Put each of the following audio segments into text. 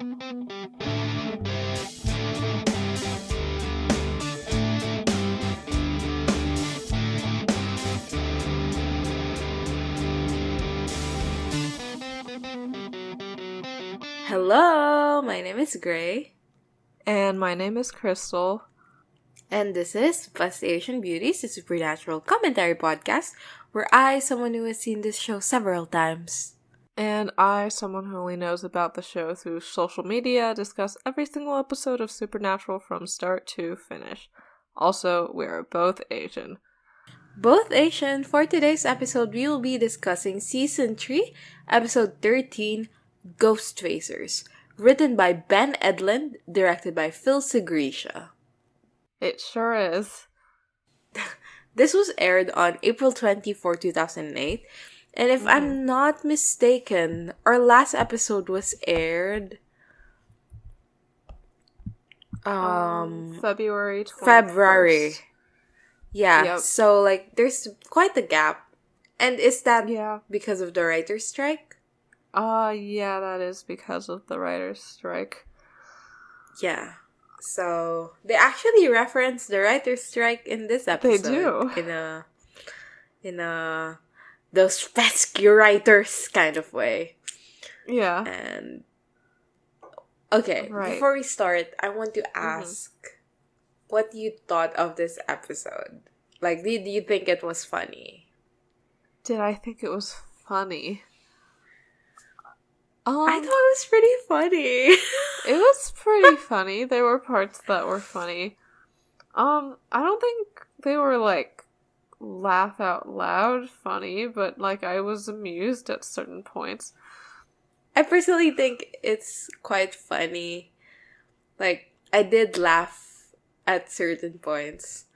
Hello, my name is Gray. And my name is Crystal. And this is Bust Asian Beauties, a supernatural commentary podcast where I, someone who has seen this show several times, And I, someone who only knows about the show through social media, discuss every single episode of Supernatural from start to finish. Also, we are both Asian. Both Asian. For today's episode, we will be discussing Season 3, Episode 13, Ghostfacers, written by Ben Edlund, directed by Phil Segresha. It sure is. This was aired on April 24, 2008, and if I'm not mistaken, our last episode was aired February 21st. February. Yeah, Yep. so like there's quite a gap. And is that Yeah. because of the writer's strike? Yeah, that is because of the writer's strike. Yeah. So they actually reference the writer's strike in this episode. They do. In a those pesky writers kind of way. Yeah. And okay, Right. before we start, I want to ask what you thought of this episode. Like, did you think it was funny? Did I think it was funny? I thought it was pretty funny. It was pretty funny. There were parts that were funny. I don't think they were, like, laugh out loud funny, but, like, I was amused at certain points. I personally think it's quite funny. Like, I did laugh at certain points.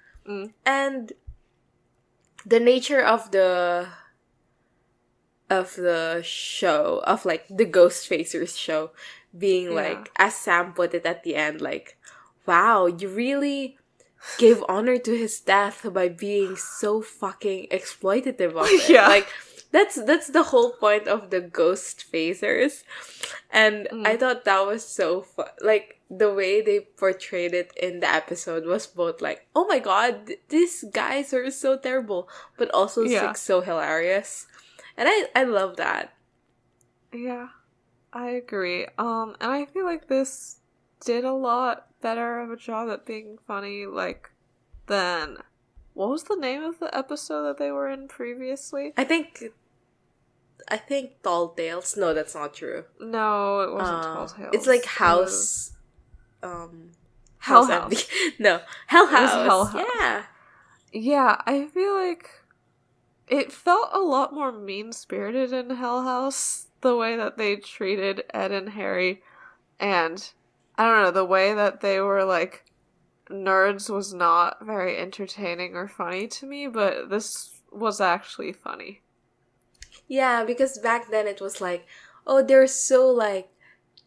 And the nature of the show, of like the Ghostfacers show, being like, as Sam put it at the end, like, wow, you really gave honor to his death by being so fucking exploitative of it. Yeah. Like, that's the whole point of the Ghostfacers. And I thought that was so fun. Like, the way they portrayed it in the episode was both like, oh my god, these guys are so terrible, but also so hilarious. And I love that. Yeah, I agree. And I feel like this did a lot better of a job at being funny, like, than... What was the name of the episode that they were in previously? I think Tall Tales. No, that's not true. No, it wasn't Tall Tales. It's like House. House Hell Empty. No, Hell House. Hell House. Yeah. Yeah, I feel like it felt a lot more mean-spirited in Hell House, the way that they treated Ed and Harry, and I don't know, the way that they were like nerds was not very entertaining or funny to me, but this was actually funny. Yeah, because back then it was like, oh, they're so like,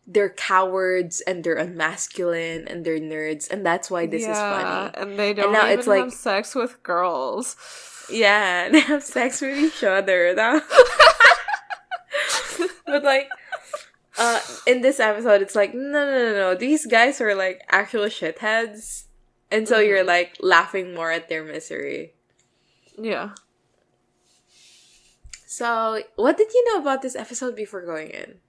they're cowards and they're unmasculine and they're nerds, and that's why this is funny. And they don't now even it's like, have sex with girls. Yeah, they have sex with each other. But like, in this episode, it's like, no. These guys are like actual shitheads. And so you're like laughing more at their misery. Yeah. So, what did you know about this episode before going in?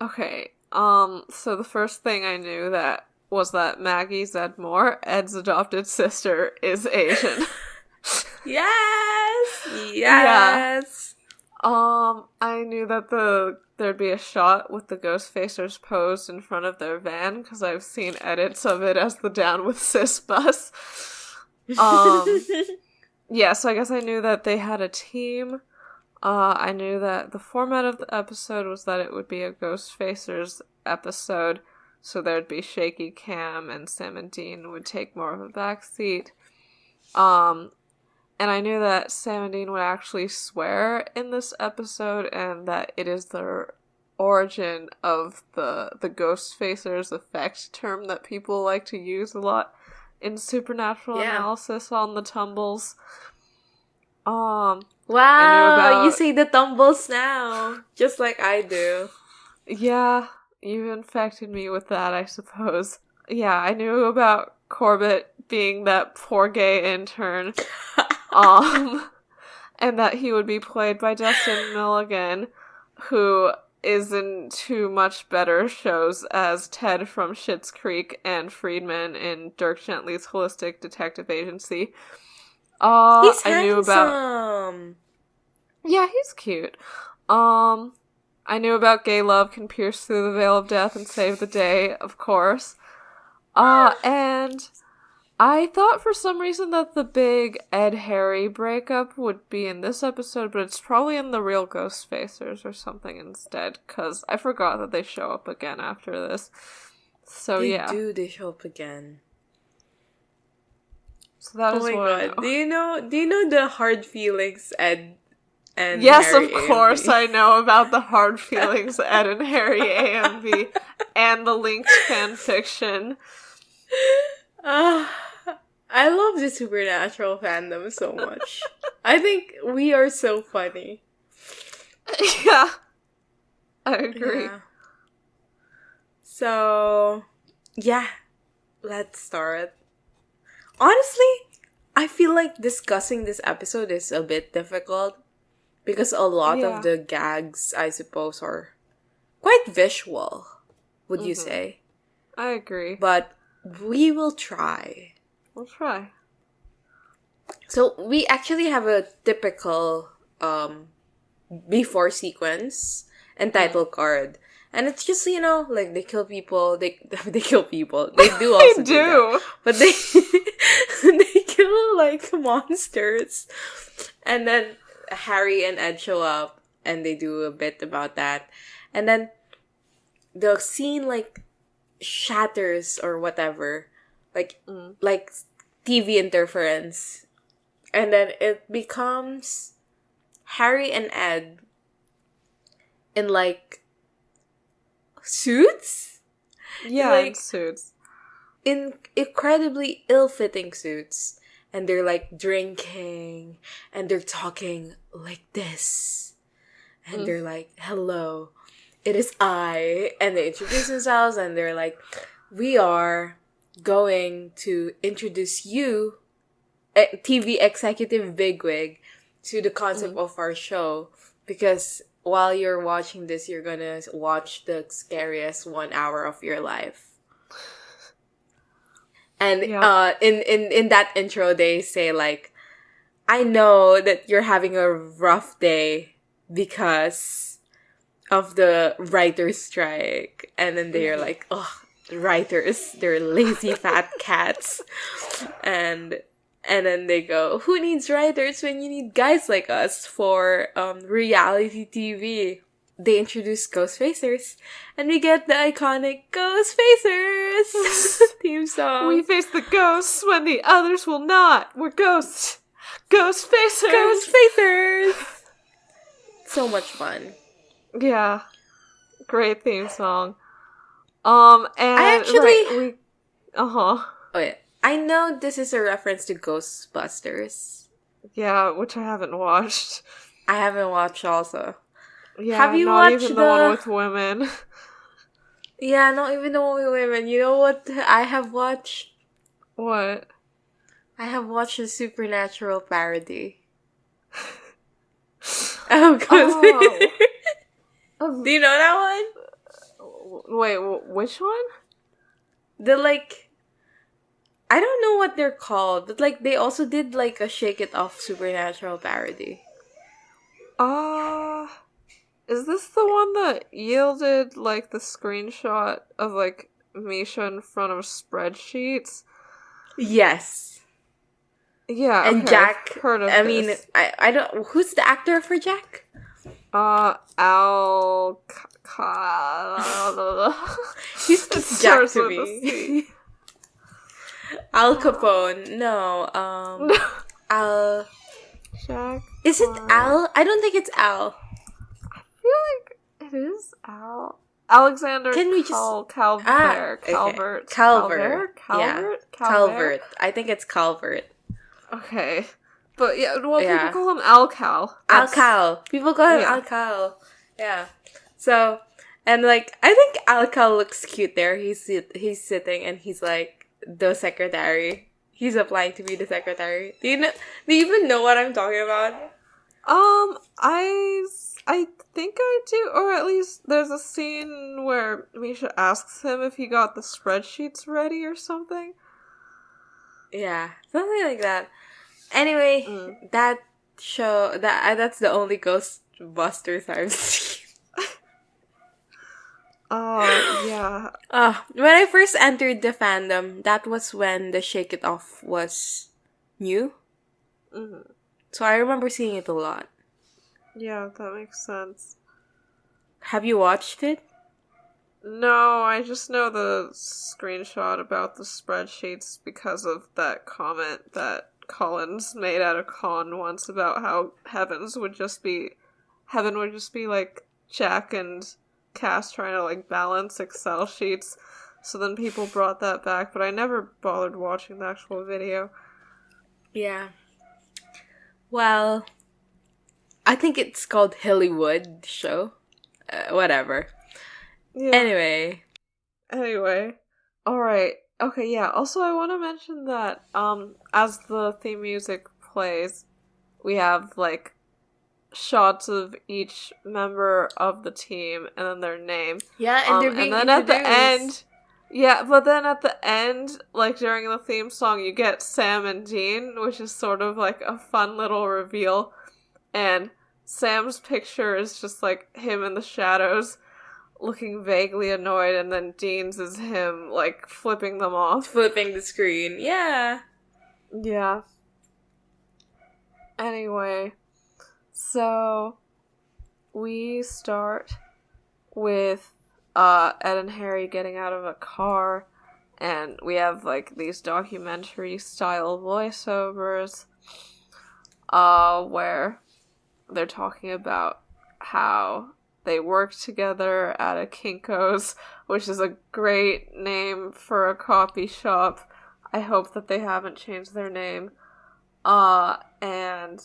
Okay, so the first thing I knew that was that Maggie Zedmore, Ed's adopted sister, is Asian. Yes! Yeah. I knew that there'd be a shot with the Ghostfacers posed in front of their van, because I've seen edits of it as the Down with Cis bus. Yeah, so I guess I knew that they had a team. I knew that the format of the episode was that it would be a Ghostfacers episode, so there'd be shaky cam and Sam and Dean would take more of a backseat. And I knew that Sam and Dean would actually swear in this episode, and that it is the origin of the Ghostfacers effect term that people like to use a lot in supernatural analysis on the tumbles. Wow, you say the tumbles now, just like I do. Yeah, You infected me with that, I suppose. Yeah, I knew about Corbett being that poor gay intern. And that he would be played by Dustin Milligan, who is in two much better shows as Ted from Schitt's Creek and Friedman in Dirk Gently's Holistic Detective Agency. He's I handsome. knew about... Yeah, he's cute. I knew about Gay Love Can Pierce Through the Veil of Death and Save the Day, of course. And I thought for some reason that the big Ed-Harry breakup would be in this episode, but it's probably in the real Ghostfacers or something instead, because I forgot that they show up again after this. So yeah. They show up again. So that is what I Do know. you know the hard feelings Ed and yes, Harry of course AMV? I know about the hard feelings Ed and Harry AMV and the linked fanfiction. I love the supernatural fandom so much. I think we are so funny. Yeah. I agree. Yeah. So, yeah. Let's start. Honestly, I feel like discussing this episode is a bit difficult because a lot of the gags, I suppose, are quite visual, would you say? I agree. But we will try. We'll try. So we actually have a typical before sequence and title card. And it's just, like they kill people, they kill people. They do also They do that. But they they kill like monsters. And then Harry and Ed show up and they do a bit about that. And then the scene like shatters or whatever. Like TV interference. And then it becomes Harry and Ed in like suits? Yeah, like, in suits. In incredibly ill-fitting suits. And they're like drinking. And they're talking like this. And they're like, hello, it is I. And they introduce themselves and they're like, we are going to introduce you, TV executive bigwig, to the concept of our show. Because while you're watching this, you're gonna watch the scariest 1 hour of your life. And in that intro, they say like, I know that you're having a rough day because of the writer's strike. And then they're like, oh, writers, they're lazy fat cats. And then they go, who needs writers when you need guys like us for reality TV? They introduce Ghostfacers, and we get the iconic Ghostfacers theme song. We face the ghosts when the others will not. We're ghosts. Ghostfacers. Ghostfacers. So much fun. Yeah. Great theme song. And I actually... Oh yeah. I know this is a reference to Ghostbusters. Yeah, which I haven't watched. I haven't watched also. Yeah, have you not watched even the one with women. Yeah, not even the one with women. You know what I have watched? What? I have watched a Supernatural parody. Oh, do you know that one? Wait, which one? The I don't know what they're called, but they also did a Shake It Off Supernatural parody. Is this the one that yielded the screenshot of Misha in front of spreadsheets? Yes. Yeah, and okay, Jack. I've heard of I this. mean, I don't. Who's the actor for Jack? Al. He's Jack to me. Al Capone. No. Al. Jack. Is it Al? I don't think it's Al. I feel like it is Al. Alexander. Can we Calvert. Calvert. Calvert. Calvert. I think it's Calvert. Okay. But yeah, well, people call him Al Cal. Al Cal. People call him Al Cal. Yeah. So, And like, I think Alka looks cute there. He's sitting and he's like the secretary. He's applying to be the secretary. Do you even know what I'm talking about? I think I do, or at least there's a scene where Misha asks him if he got the spreadsheets ready or something. Yeah, something like that. Anyway, that show that's the only Ghostbusters I've seen. Oh, yeah. When I first entered the fandom, that was when the Shake It Off was new. Mm-hmm. So I remember seeing it a lot. Yeah, that makes sense. Have you watched it? No, I just know the screenshot about the spreadsheets because of that comment that Collins made at a con once about how heaven would just be like Jack and Cass trying to like balance Excel sheets. So then people brought that back, but I never bothered watching the actual video. Yeah. Well, I think it's called Hillywood show. Whatever. Yeah. Anyway. Alright. Okay, yeah. Also, I want to mention that, as the theme music plays, we have, like, shots of each member of the team and then their name. Yeah, and they're being and then introduced. At the end... Yeah, but then at the end, like, during the theme song, you get Sam and Dean, which is sort of, like, a fun little reveal. And Sam's picture is just, like, him in the shadows, looking vaguely annoyed, and then Dean's is him, like, flipping them off. Flipping the screen, yeah. Yeah. Anyway, so we start with Ed and Harry getting out of a car, and we have, like, these documentary-style voiceovers, where they're talking about how they work together at a Kinko's, which is a great name for a coffee shop. I hope that they haven't changed their name. And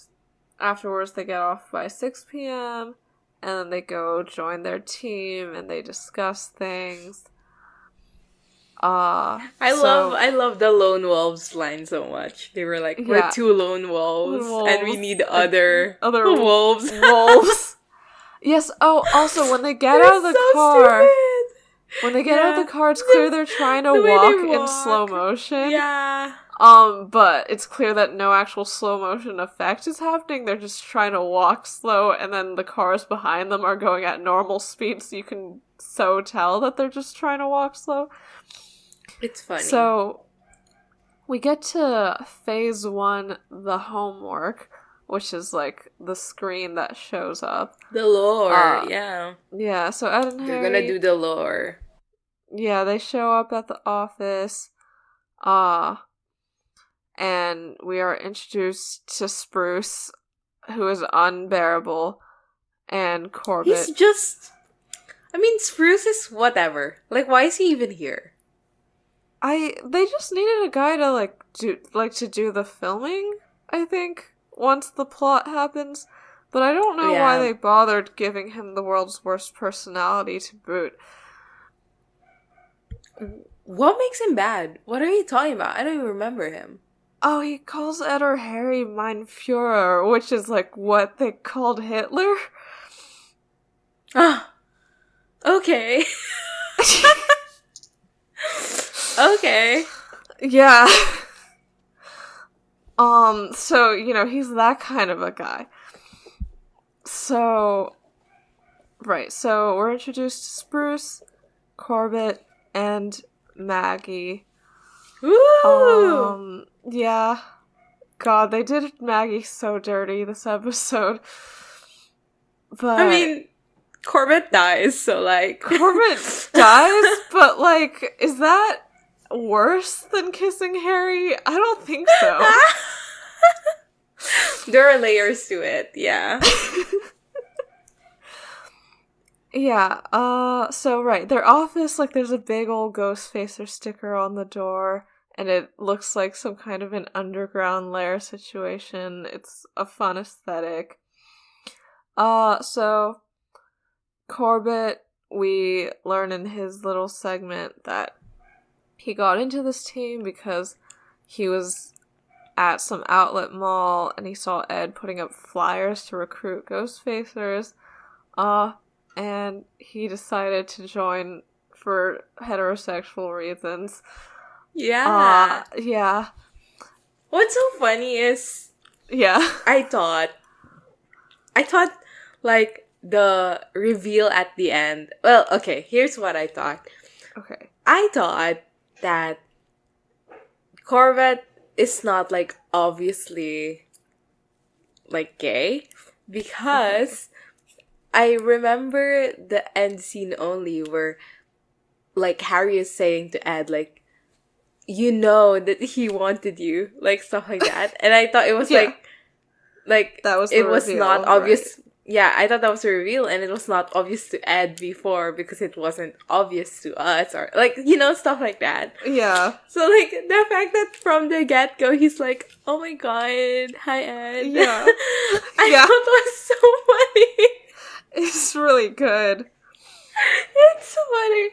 afterwards they get off by 6 p.m., and then they go join their team, and they discuss things. I love the lone wolves line so much. They were like, we're two lone wolves, and we need other wolves. Yes. Oh, also when they get out of the car, it's clear they're trying to walk in slow motion. Yeah. But it's clear that no actual slow motion effect is happening. They're just trying to walk slow, and then the cars behind them are going at normal speed, so you can so tell that they're just trying to walk slow. It's funny. So, we get to phase 1, the homework, which is, like, the screen that shows up. The lore, yeah. Yeah, so Ed and Harry... They're gonna do the lore. Yeah, they show up at the office. And we are introduced to Spruce, who is unbearable, and Corbett. He's just... I mean, Spruce is whatever. Like, why is he even here? They just needed a guy to, to do the filming, I think, once the plot happens. But I don't know why they bothered giving him the world's worst personality to boot. What makes him bad? What are you talking about? I don't even remember him. Oh, he calls Ed or Harry Mein Führer, which is, like, what they called Hitler? Ah. Okay. Okay. Yeah. So, he's that kind of a guy. So, right, so we're introduced to Spruce, Corbett, and Maggie. Ooh! Yeah. God, they did Maggie so dirty this episode. But I mean, Corbett dies, so, like... Corbett dies, but, like, is that worse than kissing Harry? I don't think so. There are layers to it, yeah. Yeah, so, right, their office, like, there's a big old Ghostfacer sticker on the door, and it looks like some kind of an underground lair situation. It's a fun aesthetic. So, Corbett we learn in his little segment that he got into this team because he was at some outlet mall and he saw Ed putting up flyers to recruit Ghostfacers. And he decided to join for heterosexual reasons. Yeah. Yeah. What's so funny is, yeah, I thought, like, the reveal at the end. Well, okay, here's what I thought. okay. I thought that Corvette is not, like, obviously, like, gay, because I remember the end scene only where, like, Harry is saying to Ed, like, you know that he wanted you, like, stuff like that. And I thought it was, Yeah. like, That was it the was reveal, not obvious. right. Yeah, I thought that was a reveal, and it was not obvious to Ed before because it wasn't obvious to us, or, like, you know, stuff like that. Yeah. So, like, the fact that from the get-go, he's like, oh my god, hi, Ed. Yeah. I Yeah. thought it was so funny. It's really good. It's so funny.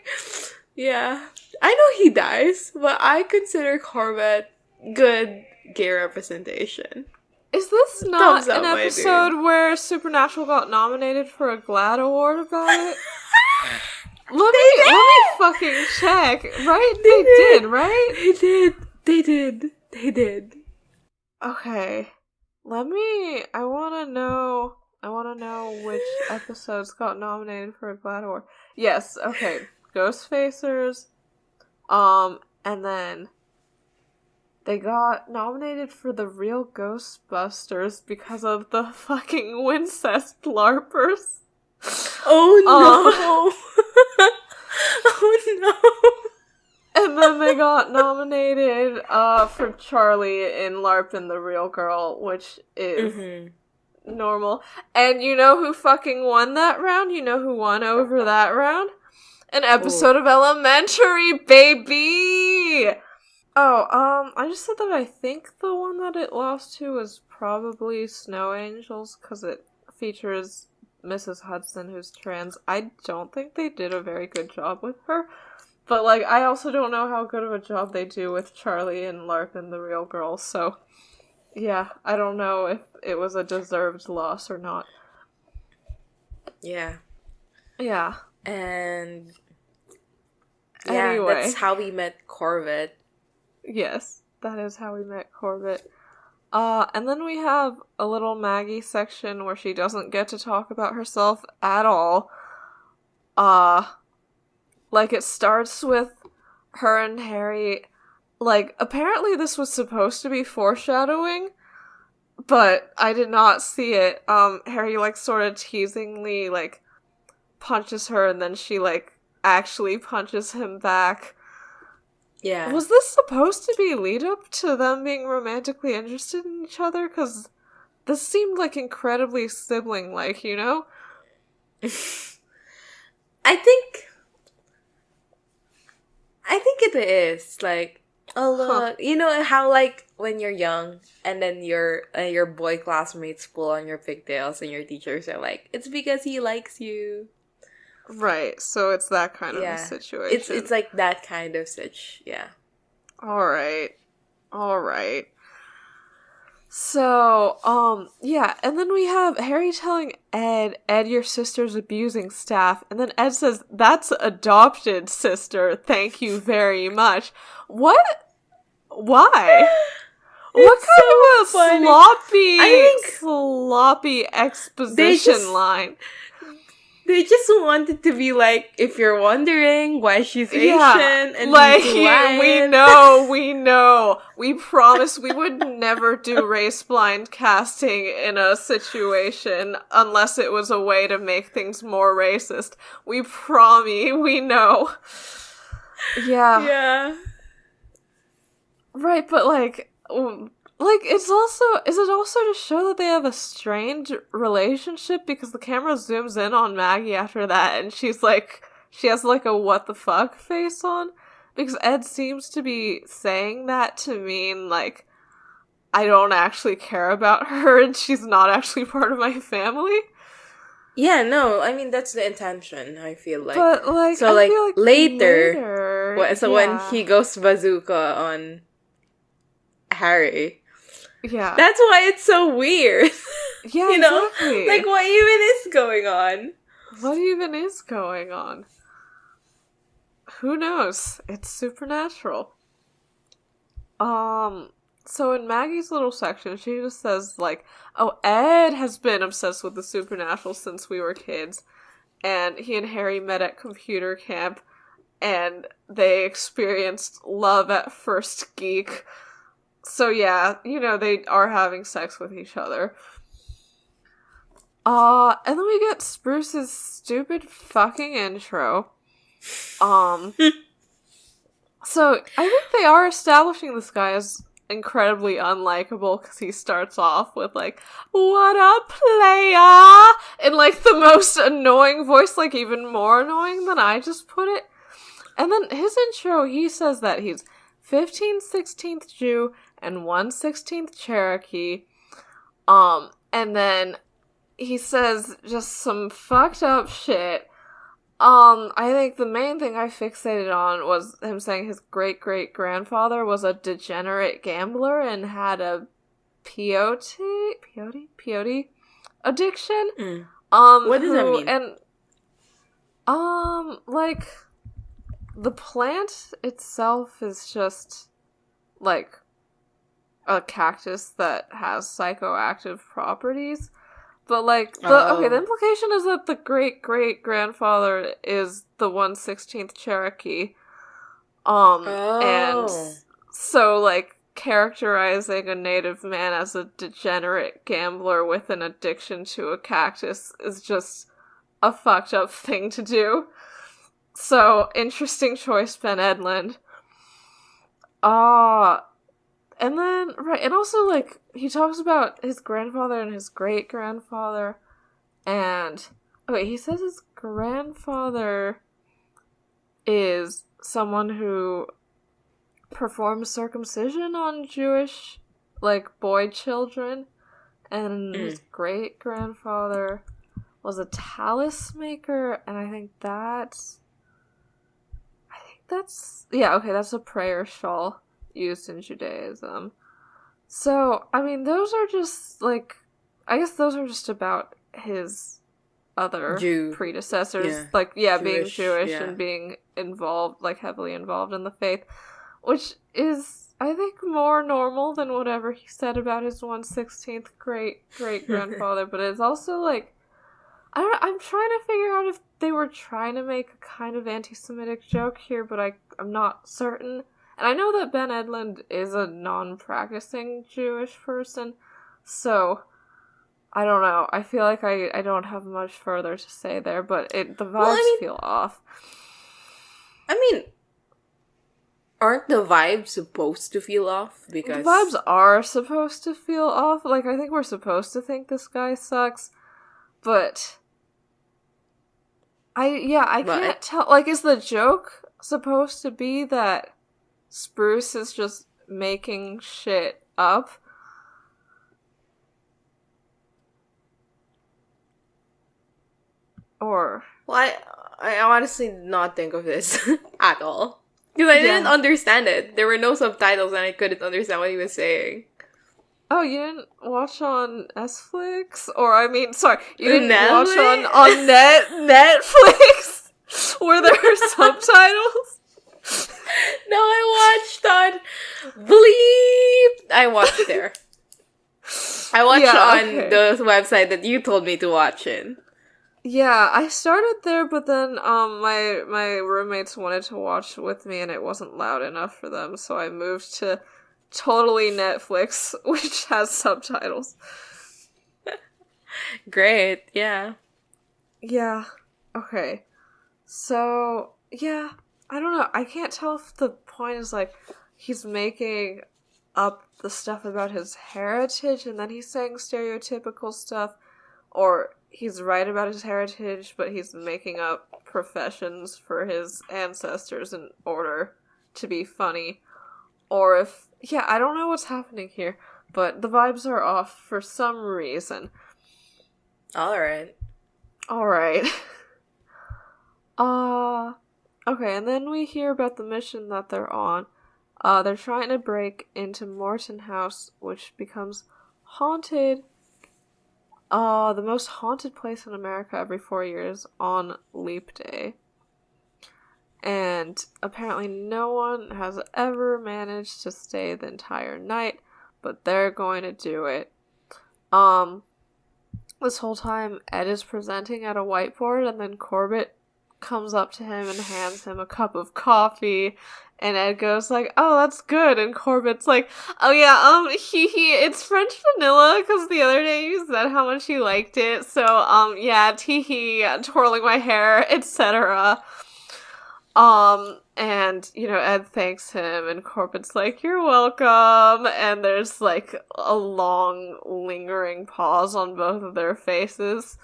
Yeah. I know he dies, but I consider Corvette good gay representation. Is this not Thumbs up, an my episode where Supernatural got nominated for a GLAAD Award about it? Let me fucking check. Right? They did, right? They did. Okay. I wanna know which episodes got nominated for a GLAAD Award. Yes, okay. Ghostfacers. And then they got nominated for the Real Ghostbusters because of the fucking Wincest LARPers. Oh no! Oh no! And then they got nominated for Charlie in LARP and the Real Girl, which is normal. And you know who fucking won that round? You know who won over that round? An episode of Elementary, baby! Oh, I just said that I think the one that it lost to was probably Snow Angels, because it features Mrs. Hudson, who's trans. I don't think they did a very good job with her. But, like, I also don't know how good of a job they do with Charlie and LARP and the Real Girl, so... yeah, I don't know if it was a deserved loss or not. Yeah. Yeah. And... yeah, Anyway. that's how we met Corvette. Yes, that is how we met Corbett. And then we have a little Maggie section where she doesn't get to talk about herself at all. Like, it starts with her and Harry. Like, apparently this was supposed to be foreshadowing, but I did not see it. Harry, like, sort of teasingly, like, punches her, and then she, like, actually punches him back. Yeah. Was this supposed to be lead up to them being romantically interested in each other? Because this seemed like incredibly sibling-like, you know? I think it is, like, look, you know how, like, when you're young and then your boy classmates pull on your pigtails and your teachers are like, it's because he likes you. Right, so it's that kind of a situation. It's like that kind of yeah. Alright. So, yeah, and then we have Harry telling Ed, your sister's abusing staff, and then Ed says, that's adopted, sister, thank you very much. What? Why? What kind of a funny. sloppy exposition line? They just wanted to be like, if you're wondering why she's Asian and like, he's white. we know. We promise we would never do race-blind casting in a situation unless it was a way to make things more racist. We promise, we know. Yeah. Yeah. Right, but like, is it also to show that they have a strained relationship, because the camera zooms in on Maggie after that and she has like a what the fuck face on? Because Ed seems to be saying that to mean like, I don't actually care about her and she's not actually part of my family. Yeah, no, I mean, that's the intention, I feel like. But, like, so, I like, feel like later, when yeah. he goes bazooka on Harry, Yeah. that's why it's so weird. Yeah, You know? exactly. Like, what even is going on? What even is going on? Who knows? It's supernatural. So in Maggie's little section, she just says, like, oh, Ed has been obsessed with the supernatural since we were kids, and he and Harry met at computer camp, and they experienced love at first geek. So yeah, you know, they are having sex with each other. And then we get Spruce's stupid fucking intro. So I think they are establishing this guy as incredibly unlikable because he starts off with like, "What up, playa?" in like the most annoying voice, like even more annoying than I just put it. And then his intro, he says that he's 15/16 Jew and 1/16 Cherokee. And then he says just some fucked up shit. I think the main thing I fixated on was him saying his great-great-grandfather was a degenerate gambler and had a peyote addiction. What does that mean? And, like, the plant itself is just, like, a cactus that has psychoactive properties. But, like, the implication is that the great-great-grandfather is the 1/16 Cherokee. And so, like, characterizing a native man as a degenerate gambler with an addiction to a cactus is just a fucked up thing to do. So, interesting choice, Ben Edlund. And then, right, and also, like, he talks about his grandfather and his great-grandfather, and, okay, he says his grandfather is someone who performs circumcision on Jewish, like, boy children, and his great-grandfather was a talus maker, and I think that's, yeah, okay, that's a prayer shawl used in Judaism. So, I mean, those are just, like, I guess those are just about his other predecessors, being Jewish and being involved, like, heavily involved in the faith, which is, I think, more normal than whatever he said about his 1/16 great-great-grandfather, but it's also, like, I'm trying to figure out if they were trying to make a kind of anti-Semitic joke here, but I'm not certain. And I know that Ben Edlund is a non-practicing Jewish person, so I don't know. I feel like I don't have much further to say there, but the vibes feel off. I mean, aren't the vibes supposed to feel off? Because the vibes are supposed to feel off. Like, I think we're supposed to think this guy sucks, but I can't tell. Like, is the joke supposed to be that Spruce is just making shit up? Or... Well, I honestly did not think of this at all. Because I didn't understand it. There were no subtitles and I couldn't understand what he was saying. Oh, you didn't watch on Netflix? Or, I mean, sorry, you didn't watch on Netflix? Were there subtitles? No, I watched on Bleep. I watched there. I watched on the website that you told me to watch in. Yeah, I started there, but then my roommates wanted to watch with me, and it wasn't loud enough for them, so I moved to totally Netflix, which has subtitles. Great, yeah. Yeah. Okay. So, yeah. I don't know. I can't tell if the point is, like, he's making up the stuff about his heritage and then he's saying stereotypical stuff, or he's right about his heritage, but he's making up professions for his ancestors in order to be funny. Or if... Yeah, I don't know what's happening here, but the vibes are off for some reason. Alright. Alright. Okay, and then we hear about the mission that they're on. They're trying to break into Morton House, which becomes haunted. The most haunted place in America every 4 years on Leap Day. And apparently no one has ever managed to stay the entire night, but they're going to do it. This whole time, Ed is presenting at a whiteboard, and then Corbett comes up to him and hands him a cup of coffee, and Ed goes like, "Oh, that's good," and Corbett's like, "Oh yeah, it's French vanilla, because the other day you said how much you liked it, so, yeah, tee-hee, twirling my hair, etc." And, Ed thanks him, and Corbett's like, "You're welcome," and there's, like, a long, lingering pause on both of their faces.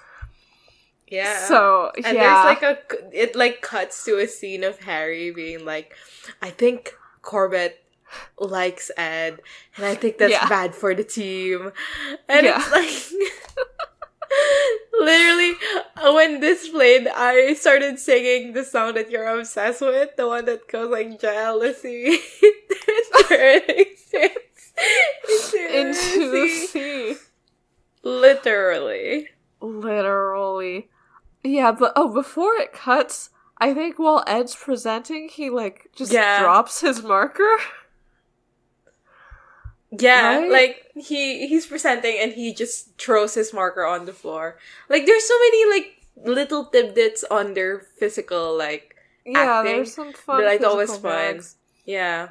Yeah. So, and yeah. there's, it, cuts to a scene of Harry being like, "I think Corbett likes Ed, and I think that's bad for the team." And it's like... Literally, when this played, I started singing the song that you're obsessed with, the one that goes like, "Jealousy into the sea." Literally. Yeah, but before it cuts, I think while Ed's presenting, he just drops his marker. Yeah, right? He's presenting and he just throws his marker on the floor. There's so many little tidbits on their physical acting. There's some fun that I thought was fun. Yeah.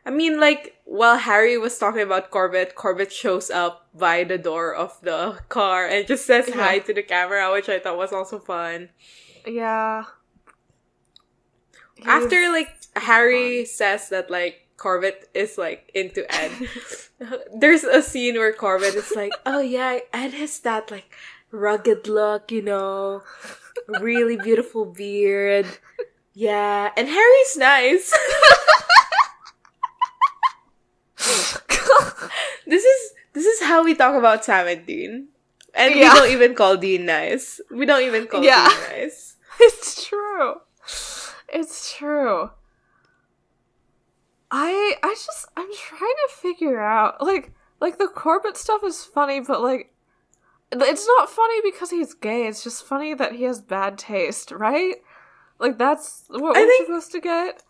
I mean, while Harry was talking about Corbett shows up by the door of the car and just says hi to the camera, which I thought was also fun. Yeah. After, Harry says that, Corbett is, into Ed, there's a scene where Corbett is like, "Oh, yeah, Ed has that, rugged look, really beautiful beard. Yeah, and Harry's nice." This is how we talk about Sam and Dean. And we don't even call Dean nice. We don't even call Dean nice. It's true. I'm trying to figure out, the Corbett stuff is funny, but, it's not funny because he's gay, it's just funny that he has bad taste, right? That's what we're supposed to get?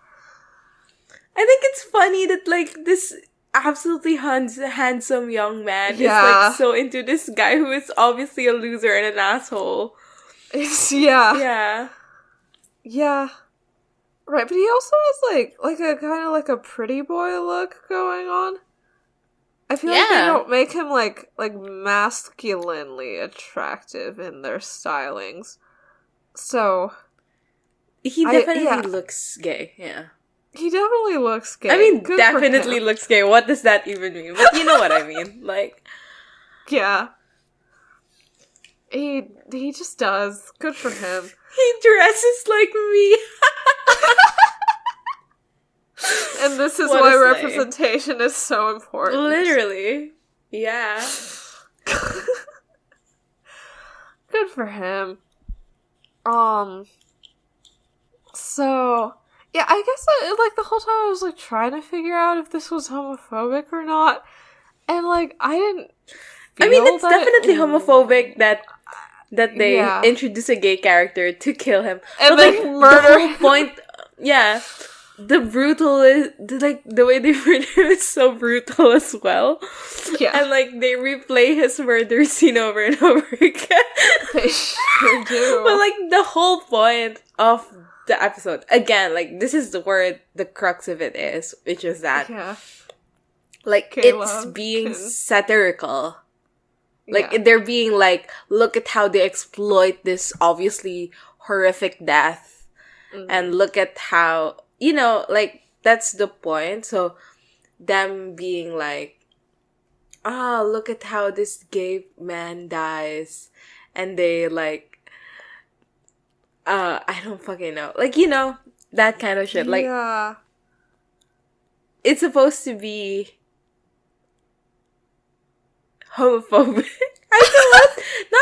I think it's funny that, this absolutely handsome young man is, so into this guy who is obviously a loser and an asshole. Yeah. Right, but he also has, a kind of, a pretty boy look going on. I feel like they don't make him, masculinely attractive in their stylings. So... He definitely looks gay, yeah. He definitely looks gay. I mean, good definitely looks gay. What does that even mean? But you know what I mean. Yeah. He just does. Good for him. He dresses like me. And this is why representation is so important. Literally. Yeah. Good for him. So... yeah, I guess, the whole time I was, trying to figure out if this was homophobic or not. And, I didn't feel it's definitely homophobic that they introduce a gay character to kill him. And, murder the whole point... Yeah. The brutal is... the way they murder him is so brutal as well. Yeah. And, they replay his murder scene over and over again. They sure do. But, the whole point of the episode, again, this is where the crux of it is, which is that it's being satirical. They're being look at how they exploit this obviously horrific death, and look at how, that's the point. So them being look at how this gay man dies, and they I don't fucking know. That kind of shit. It's supposed to be homophobic. I don't know.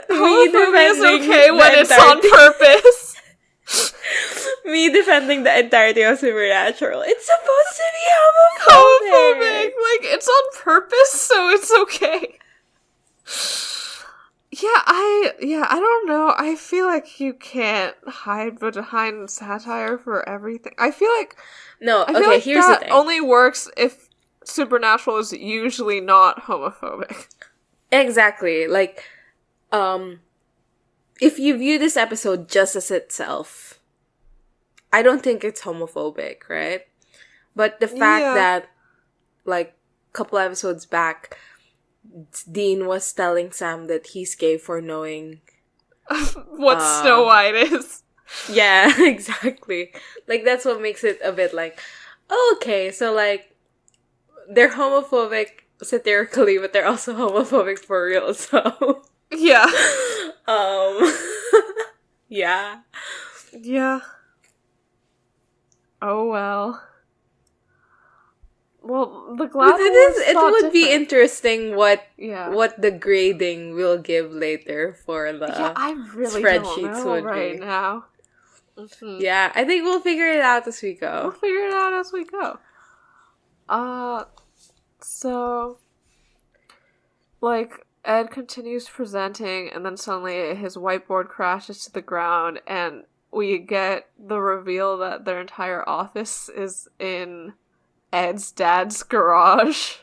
Homophobia is defending okay the when it's on entirety- purpose. Me defending the entirety of Supernatural. It's supposed to be homophobic. Like, it's on purpose, so it's okay. I don't know. I feel like you can't hide behind satire for everything. I feel like Here's the thing. only works if Supernatural is usually not homophobic. Exactly. Like, if you view this episode just as itself, I don't think it's homophobic, right? But the fact that, like, a couple episodes back, Dean was telling Sam that he's gay for knowing what Snow White is. Yeah, exactly. Like, that's what makes it a bit like, okay, so, like, they're homophobic satirically, but they're also homophobic for real, so... Yeah. Yeah. Yeah. Oh, well. Well, the GLAAD Award it would be interesting what the grading will give later for the I really spreadsheets don't know right now. Mm-hmm. Yeah, I think we'll figure it out as we go. So, like, Ed continues presenting, and then suddenly his whiteboard crashes to the ground, and we get the reveal that their entire office is in Ed's dad's garage.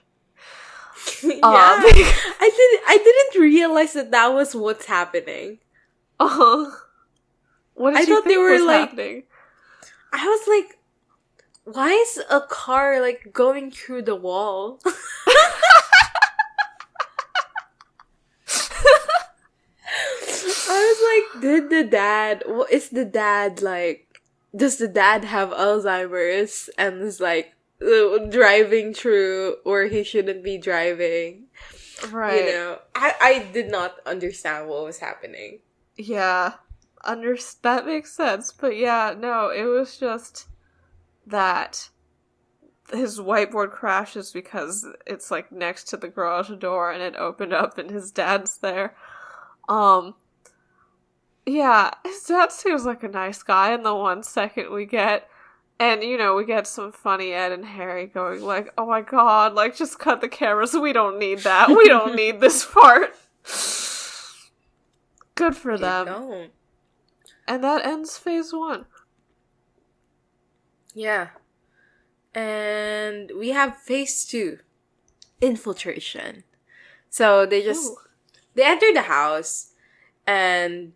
Yeah, I didn't realize that was what's happening. What did you think was happening? I was like, why is a car like going through the wall? I was like, does the dad have Alzheimer's and is like driving through where he shouldn't be driving? Right. You know, I did not understand what was happening. Yeah. That makes sense. But yeah, no, it was just that his whiteboard crashes because it's like next to the garage door and it opened up and his dad's there. Yeah, his dad seems like a nice guy in the 1 second we get. And, you know, we get some funny Ed and Harry going like, oh my god, like, just cut the cameras. We don't need that. We don't need this part. Good for them. Don't. And that ends phase 1. Yeah. And we have phase 2. Infiltration. So they enter the house and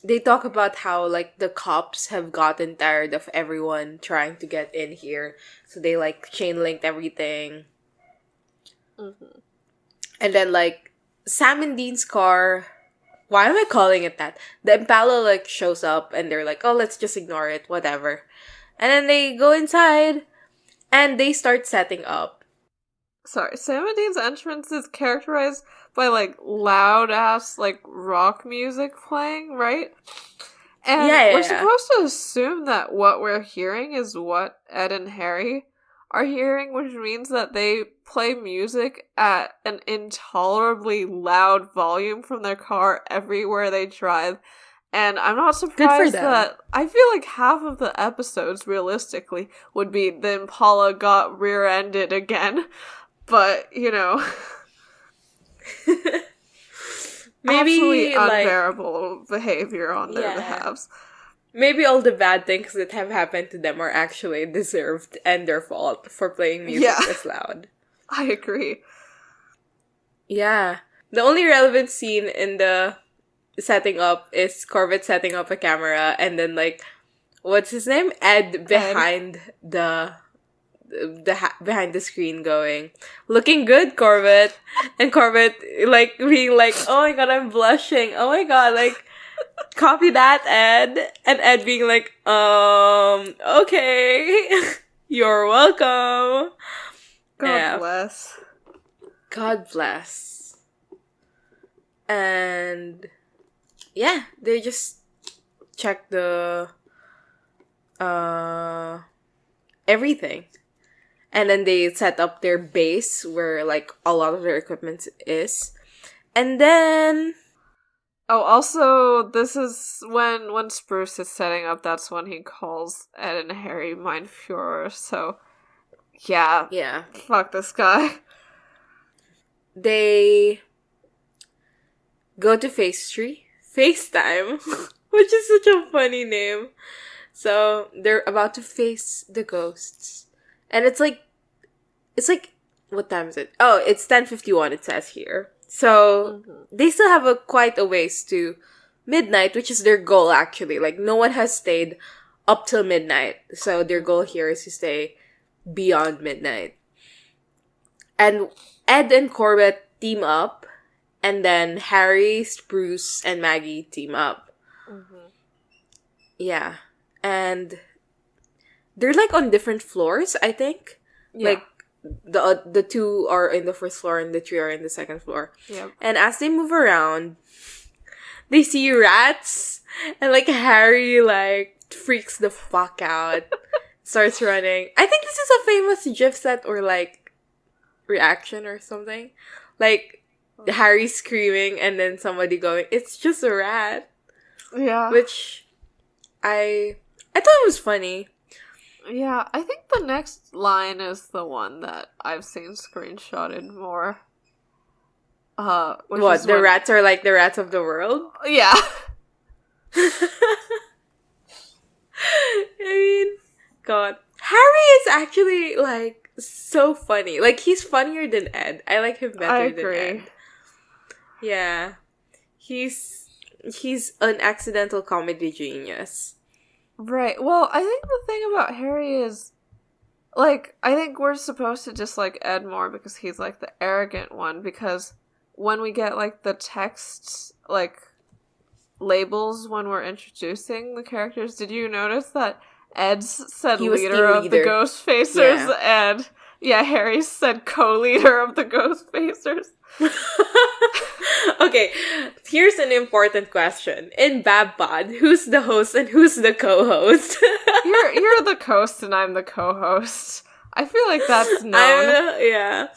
they talk about how, like, the cops have gotten tired of everyone trying to get in here. So they, like, chain-linked everything. Mm-hmm. And then, like, Sam and Dean's car... Why am I calling it that? The Impala, like, shows up and they're like, oh, let's just ignore it, whatever. And then they go inside and they start setting up. Sorry, Sam and Dean's entrance is characterized by, like, loud-ass, like, rock music playing, right? And we're supposed to assume that what we're hearing is what Ed and Harry are hearing, which means that they play music at an intolerably loud volume from their car everywhere they drive. And I'm not surprised that I feel like half of the episodes, realistically, would be the Impala got rear-ended again. But, you know... Maybe absolutely unbearable behavior on their behalves. Maybe all the bad things that have happened to them are actually deserved and their fault for playing music this loud. I agree. Yeah. The only relevant scene in the setting up is Corbett setting up a camera and then, like, what's his name? Ed behind behind the screen going, looking good, Corbett. And Corbett, like, being like, oh my god, I'm blushing. Oh my god, like, copy that, Ed. And Ed being like, okay. You're welcome. God bless. God bless. And yeah, they just check the everything. And then they set up their base where, like, a lot of their equipment is. And then Oh, also, this is when Spruce is setting up, that's when he calls Ed and Harry Mein Führer, so, yeah. Yeah. Fuck this guy. They go to FaceTime, which is such a funny name. So, they're about to face the ghosts. And it's like, what time is it? Oh, it's 10:51, it says here. So, they still have quite a ways to midnight, which is their goal, actually. Like, no one has stayed up till midnight. So, their goal here is to stay beyond midnight. And Ed and Corbett team up, and then Harry, Spruce, and Maggie team up. Mm-hmm. Yeah. And they're, like, on different floors, I think. Yeah. Like, the two are in the first floor and the three are in the second floor. Yep. And as they move around, they see rats, and, like, Harry, like, freaks the fuck out, starts running. I think this is a famous GIF set or, like, reaction or something. Like, Harry screaming and then somebody going, "It's just a rat." Yeah. Which I thought it was funny. Yeah, I think the next line is the one that I've seen screenshotted more. What, the rats are like the rats of the world? Yeah. I mean, God. Harry is actually, like, so funny. Like, he's funnier than Ed. I like him better than Ed. Yeah. He's an accidental comedy genius. Right. Well, I think the thing about Harry is, like, I think we're supposed to dislike Ed more because he's, like, the arrogant one, because when we get, like, the text, like, labels when we're introducing the characters, did you notice that Ed said leader of the Ghostfacers, and Harry said co-leader of the Ghostfacers? Okay, here's an important question. In BABPod, who's the host and who's the co-host? You're the host and I'm the co-host. I feel like that's known. Yeah.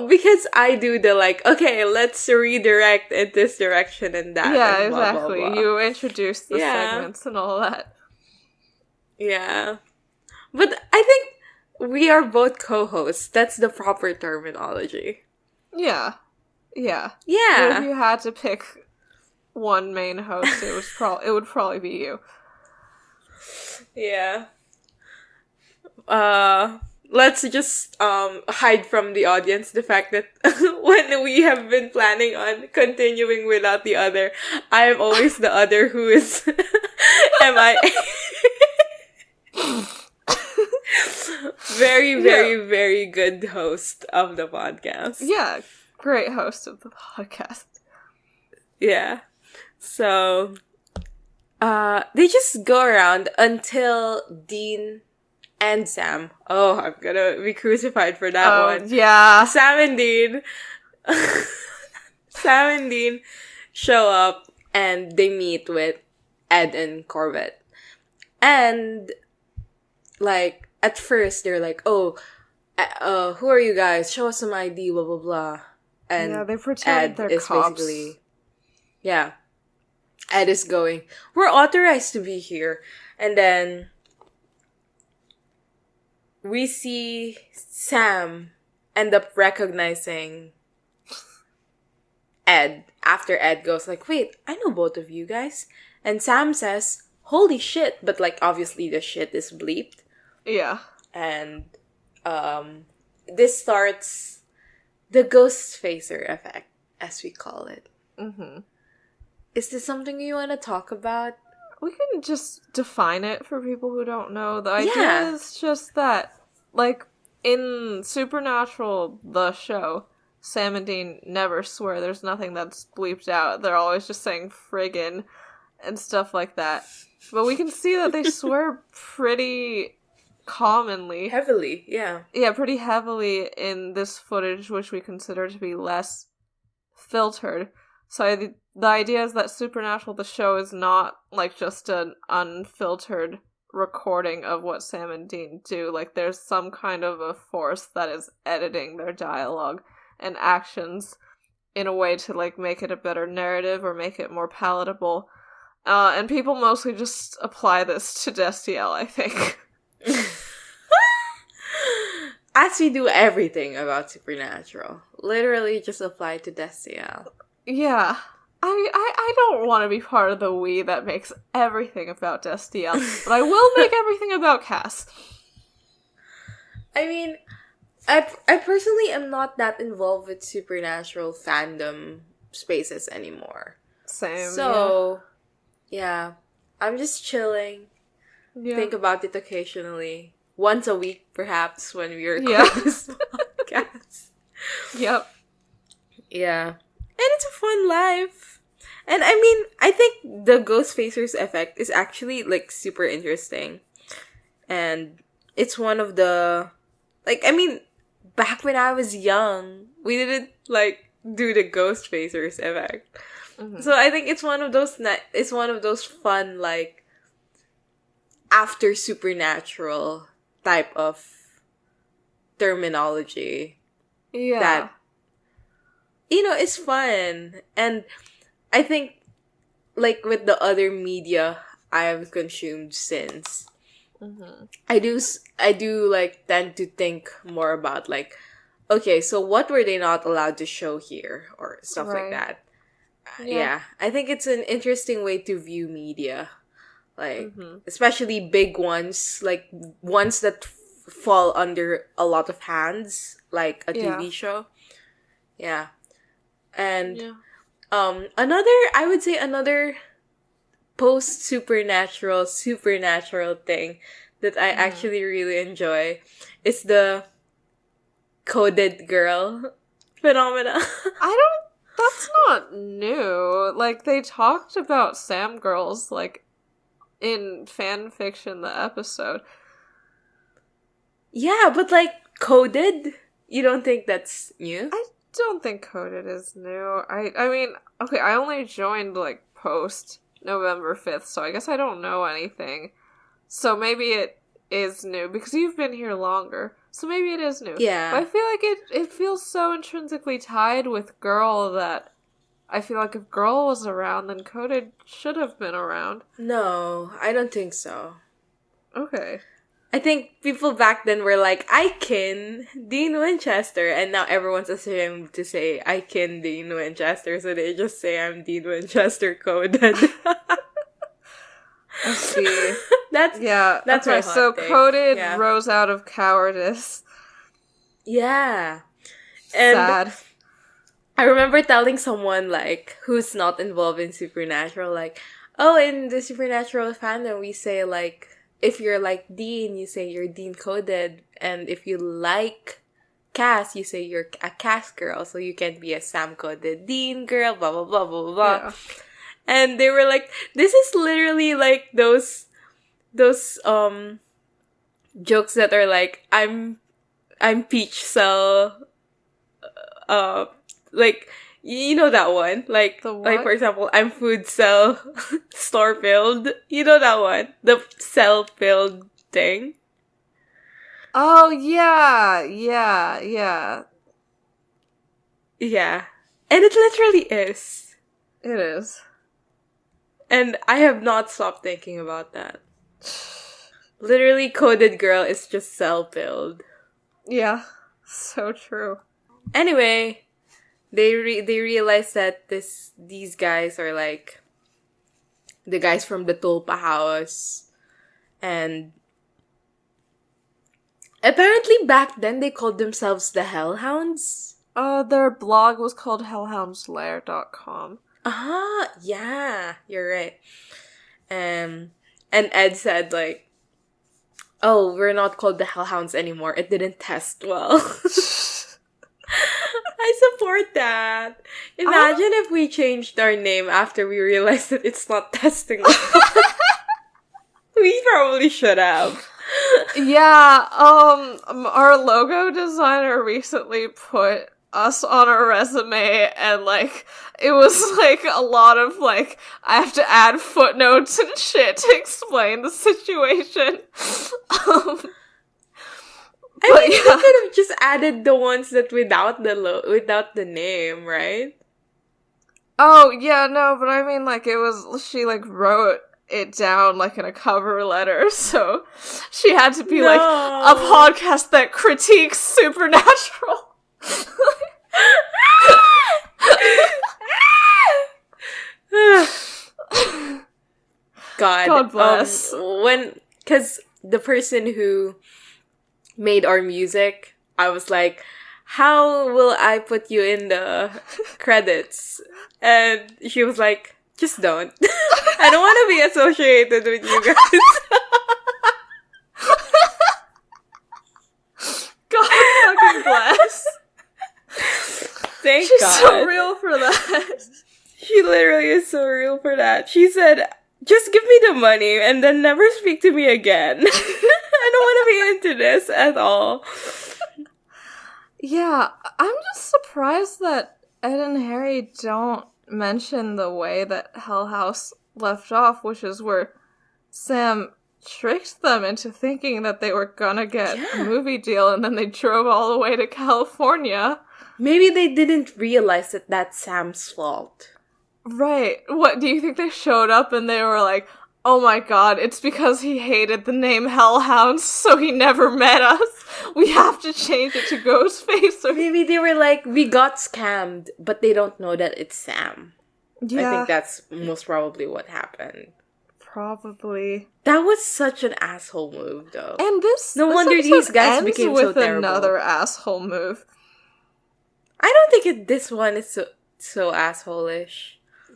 Because I do the, like, okay, let's redirect in this direction and that. Yeah, and blah, exactly. blah, blah. You introduce the segments and all that. Yeah. But I think we are both co-hosts. That's the proper terminology. Yeah. Yeah. Yeah. But if you had to pick one main host, it would probably be you. Yeah. Let's just hide from the audience the fact that when we have been planning on continuing without the other, I am always the other who is MIA. Very, very, very good host of the podcast. Yeah, great host of the podcast. Yeah. So, they just go around until Dean and Sam. Oh, I'm gonna be crucified for that one. Yeah. Sam and Dean show up and they meet with Ed and Corbett. And, like, at first they're like, oh, who are you guys? Show us some ID, blah, blah, blah. And yeah, they pretend they're cops. Basically, yeah. Ed is going, we're authorized to be here. And then we see Sam end up recognizing Ed after Ed goes like, wait, I know both of you guys. And Sam says, holy shit. But, like, obviously the shit is bleeped. Yeah. And this starts the Ghostfacer effect, as we call it. Mm-hmm. Is this something you want to talk about? We can just define it for people who don't know. The idea is just that, like, in Supernatural, the show, Sam and Dean never swear. There's nothing that's bleeped out. They're always just saying friggin' and stuff like that. But we can see that they swear pretty commonly. Heavily, yeah. Yeah, pretty heavily in this footage, which we consider to be less filtered. So the idea is that Supernatural, the show, is not, like, just an unfiltered recording of what Sam and Dean do. Like, there's some kind of a force that is editing their dialogue and actions in a way to, like, make it a better narrative or make it more palatable. And people mostly just apply this to Destiel, I think. As we do everything about Supernatural. Literally just apply to Destiel. Yeah. I don't want to be part of the we that makes everything about Destiel, but I will make everything about Cass. I mean, I personally am not that involved with Supernatural fandom spaces anymore. Same. So, yeah. I'm just chilling. Yeah. Think about it occasionally. Once a week, perhaps, when we record this podcast. Yep. Yeah. And it's a fun life. And I mean, I think the Ghostfacers effect is actually, like, super interesting. And it's one of the... Like, I mean, back when I was young, we didn't, like, do the Ghostfacers effect. Mm-hmm. So I think it's one of those fun, like, after Supernatural type of terminology. Yeah. That, you know, is fun. And I think, like, with the other media I have consumed since, I do like tend to think more about, like, okay, so what were they not allowed to show here or stuff like that. Yeah, I think it's an interesting way to view media, like, especially big ones, like ones that fall under a lot of hands, like a TV show. Yeah. And another post supernatural thing that I actually really enjoy is the coded girl phenomena. That's not new. Like, they talked about Sam girls, like, in fan fiction, the episode. Yeah, but, like, coded? You don't think that's new? I don't think coded is new. I mean, okay, I only joined, like, post November 5th, so I guess I don't know anything. So maybe it is new, because you've been here longer. So maybe it is new. Yeah. But I feel like it feels so intrinsically tied with Girl that I feel like if Girl was around, then Coded should have been around. No, I don't think so. Okay. I think people back then were like, I kin Dean Winchester, and now everyone's ashamed to say, I kin Dean Winchester, so they just say I'm Dean Winchester coded. I see. That's okay, my hot so take. Coded rose out of cowardice. Yeah. And sad. I remember telling someone, like, who's not involved in Supernatural, like, oh, in the Supernatural fandom, we say, like, if you're like Dean, you say you're Dean coded. And if you like Cass, you say you're a Cass girl. So you can be a Sam coded Dean girl, blah, blah, blah, blah, blah. Yeah. And they were like, this is literally like those jokes that are like, I'm Peach Cell, like, you know that one? Like, for example, I'm Food Cell Store Filled. You know that one? The cell filled thing. Oh, yeah. Yeah. And it literally is. It is. And I have not stopped thinking about that. Literally, coded girl is just cell filled. Yeah. So true. Anyway, they realized that these guys are like the guys from the Tulpa house, and apparently back then they called themselves the Hellhounds. Their blog was called hellhoundslair.com. Yeah, you're right. And Ed said, like, oh, we're not called the Hellhounds anymore. It didn't test well. I support that. Imagine if we changed our name after we realized that it's not testing well. We probably should have. Yeah, our logo designer recently put us on a resume, and, like, it was, like, a lot of, like, I have to add footnotes and shit to explain the situation. I mean, you could have just added the ones that without the name, right? Oh, yeah, no, but I mean, like, she, like, wrote it down, like, in a cover letter, so she had to be, like, a podcast that critiques Supernatural. God bless. Because the person who made our music, I was like, how will I put you in the credits? And she was like, just don't. I don't want to be associated with you guys. God fucking bless. Thank She's God. She's so real for that. She literally is so real for that. She said, just give me the money and then never speak to me again. I don't want to be into this at all. Yeah, I'm just surprised that Ed and Harry don't mention the way that Hell House left off, which is where Sam tricked them into thinking that they were gonna get a movie deal, and then they drove all the way to California. Maybe they didn't realize that that's Sam's fault. Right. What, do you think they showed up and they were like, oh my god, it's because he hated the name Hellhounds, so he never met us. We have to change it to Ghostfacers. Maybe they were like, we got scammed, but they don't know that it's Sam. Yeah. I think that's most probably what happened. Probably. That was such an asshole move, though. And no wonder these guys became so terrible. With another asshole move. I don't think this one is so asshole-ish.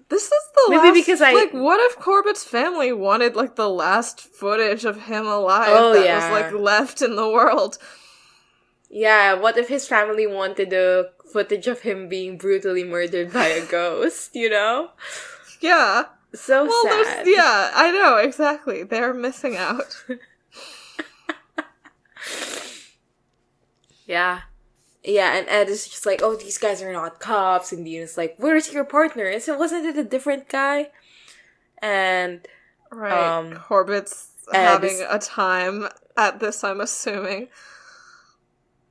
This is the Maybe last, because like, what if Corbett's family wanted, like, the last footage of him alive was, like, left in the world? Yeah, what if his family wanted the footage of him being brutally murdered by a ghost, you know? Yeah. So sad. Yeah, I know, exactly. They're missing out. Yeah. Yeah, and Ed is just like, oh, these guys are not cops. And Dean is like, where's your partner? And so wasn't it a different guy? And right, Corbett's having a time at this, I'm assuming.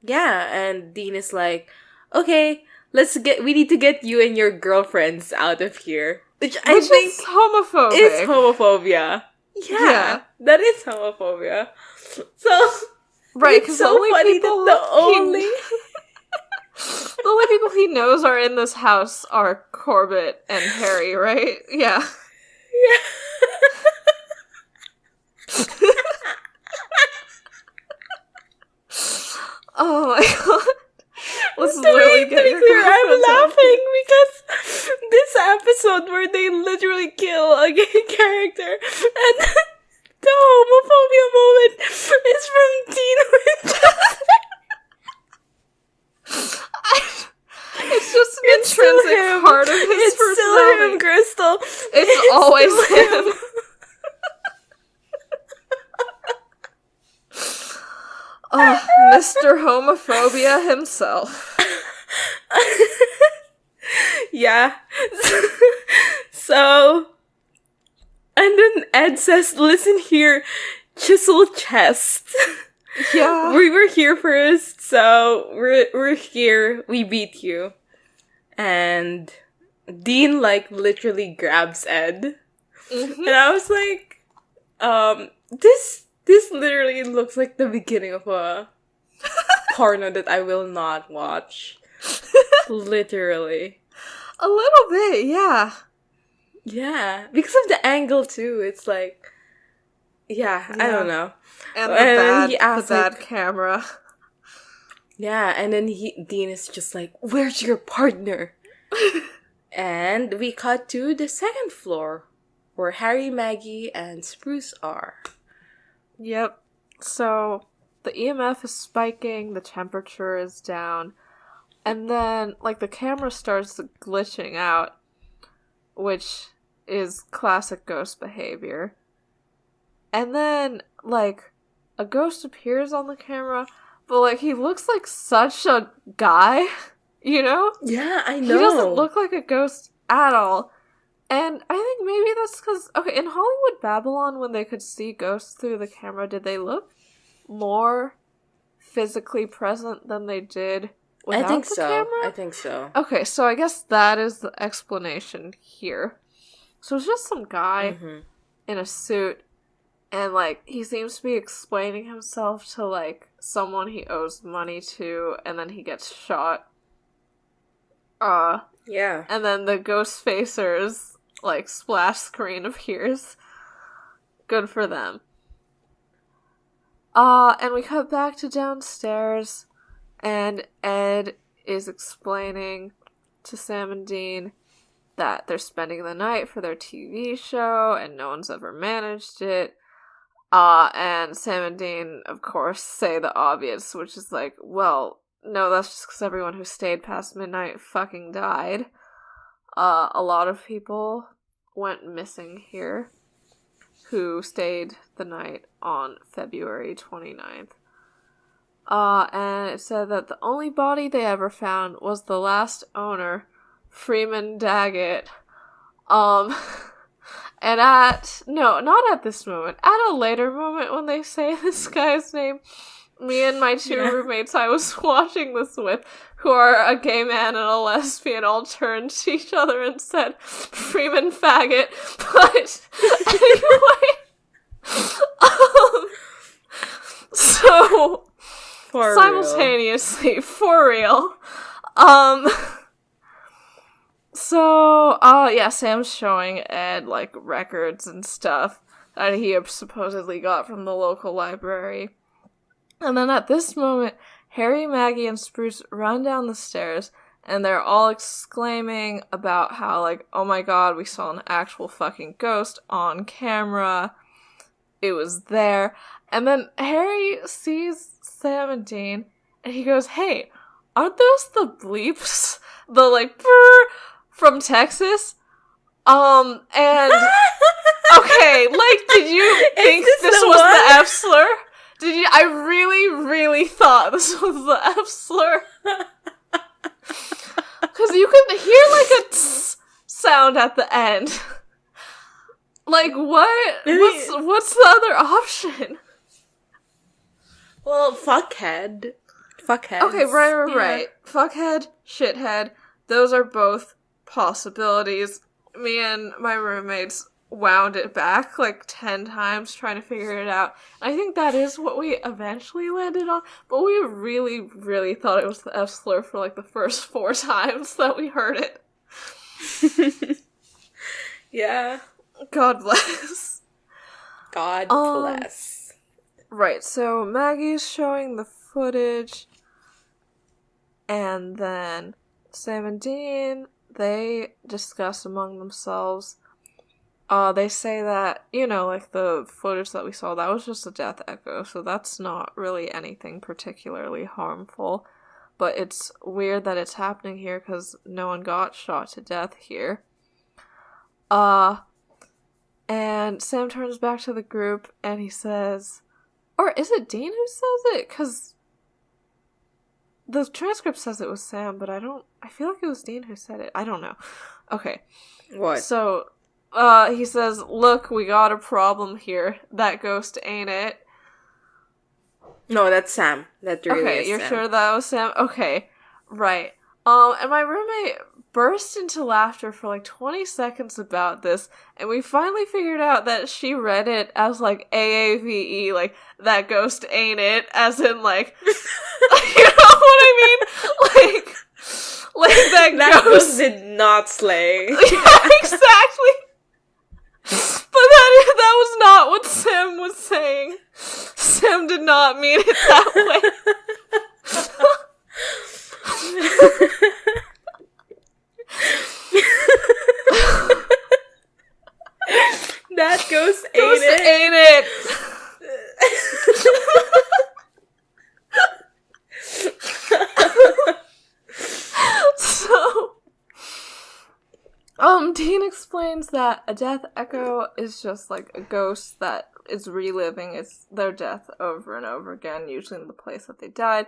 Yeah, and Dean is like, okay, we need to get you and your girlfriends out of here. Which I think is homophobic. It's homophobia. Yeah, that is homophobia. So, right, because so funny that the only people he knows are in this house are Corbett and Harry, right? Yeah. Yeah. Oh my god. Let's to literally be clear, I'm laughing because this episode where they literally kill a gay character and the homophobia moment is from Dean Winchester. It's just an intrinsic part of his personality. It's still him, Crystal. It's always him. Oh, Mr. Homophobia himself. Yeah. So, and then Ed says, listen here, chisel chest. Yeah. We were here first, so we're here. We beat you. And Dean, like, literally grabs Ed. Mm-hmm. And I was like, this literally looks like the beginning of a porno that I will not watch. Literally. A little bit, yeah. Yeah. Because of the angle, too. It's like, yeah. I don't know. And the bad camera. Yeah, and then Dean is just like, where's your partner? And we cut to the second floor, where Harry, Maggie, and Spruce are. Yep. So, the EMF is spiking, the temperature is down, and then, like, the camera starts glitching out, which is classic ghost behavior. And then, like, a ghost appears on the camera, but, like, he looks like such a guy, you know? Yeah, I know. He doesn't look like a ghost at all. And I think maybe that's because, okay, in Hollywood Babylon, when they could see ghosts through the camera, did they look more physically present than they did without the camera? I think so. Okay, so I guess that is the explanation here. So it's just some guy in a suit, and, like, he seems to be explaining himself to, like, someone he owes money to, and then he gets shot. Yeah. And then the Ghostfacers, like, splash screen appears. Good for them. And we cut back to downstairs, and Ed is explaining to Sam and Dean that they're spending the night for their TV show, and no one's ever managed it. And Sam and Dean, of course, say the obvious, which is like, well, no, that's just because everyone who stayed past midnight fucking died. A lot of people went missing here who stayed the night on February 29th. And it said that the only body they ever found was the last owner, Freeman Daggett. And not at this moment. At a later moment when they say this guy's name, me and my two roommates I was watching this with, who are a gay man and a lesbian, all turned to each other and said, Freeman faggot. But anyway, so for simultaneously, real. For real. So, Sam's showing Ed, like, records and stuff that he supposedly got from the local library. And then at this moment, Harry, Maggie, and Spruce run down the stairs, and they're all exclaiming about how, like, oh my god, we saw an actual fucking ghost on camera. It was there. And then Harry sees Sam and Dean, and he goes, hey, aren't those the bleeps? The, like, brrr from Texas? And, okay, like, did you think this was the f-slur? Did you? I really, really thought this was the f-slur. Because you can hear, like, a tss sound at the end. Like, what? What's the other option? Well, fuckhead. Fuckhead. Okay, right. Fuckhead, shithead. Those are both possibilities. Me and my roommates wound it back like 10 times trying to figure it out. I think that is what we eventually landed on, but we really, really thought it was the f-slur for like the first 4 times that we heard it. Yeah. God bless. God bless. Right, so Maggie's showing the footage, and then Sam and Dean, they discuss among themselves. They say that, like the footage that we saw, that was just a death echo, so that's not really anything particularly harmful. But it's weird that it's happening here because no one got shot to death here. And Sam turns back to the group and he says, or is it Dean who says it? Because the transcript says it was Sam, but I feel like it was Dean who said it. I don't know. Okay. What? So, he says, look, we got a problem here. That ghost ain't it. No, that's Sam. That really okay, is you're Sam. Sure that was Sam? Okay. Right. And my roommate burst into laughter for like 20 seconds about this, and we finally figured out that she read it as like AAVE, like, that ghost ain't it, as in like, you know what I mean? Like that ghost did not slay. Yeah, exactly. But that was not what Sam was saying. Sam did not mean it that way. That ghost ain't it. Ain't it. So, Dean explains that a death echo is just like a ghost that is reliving their death over and over again, usually in the place that they died,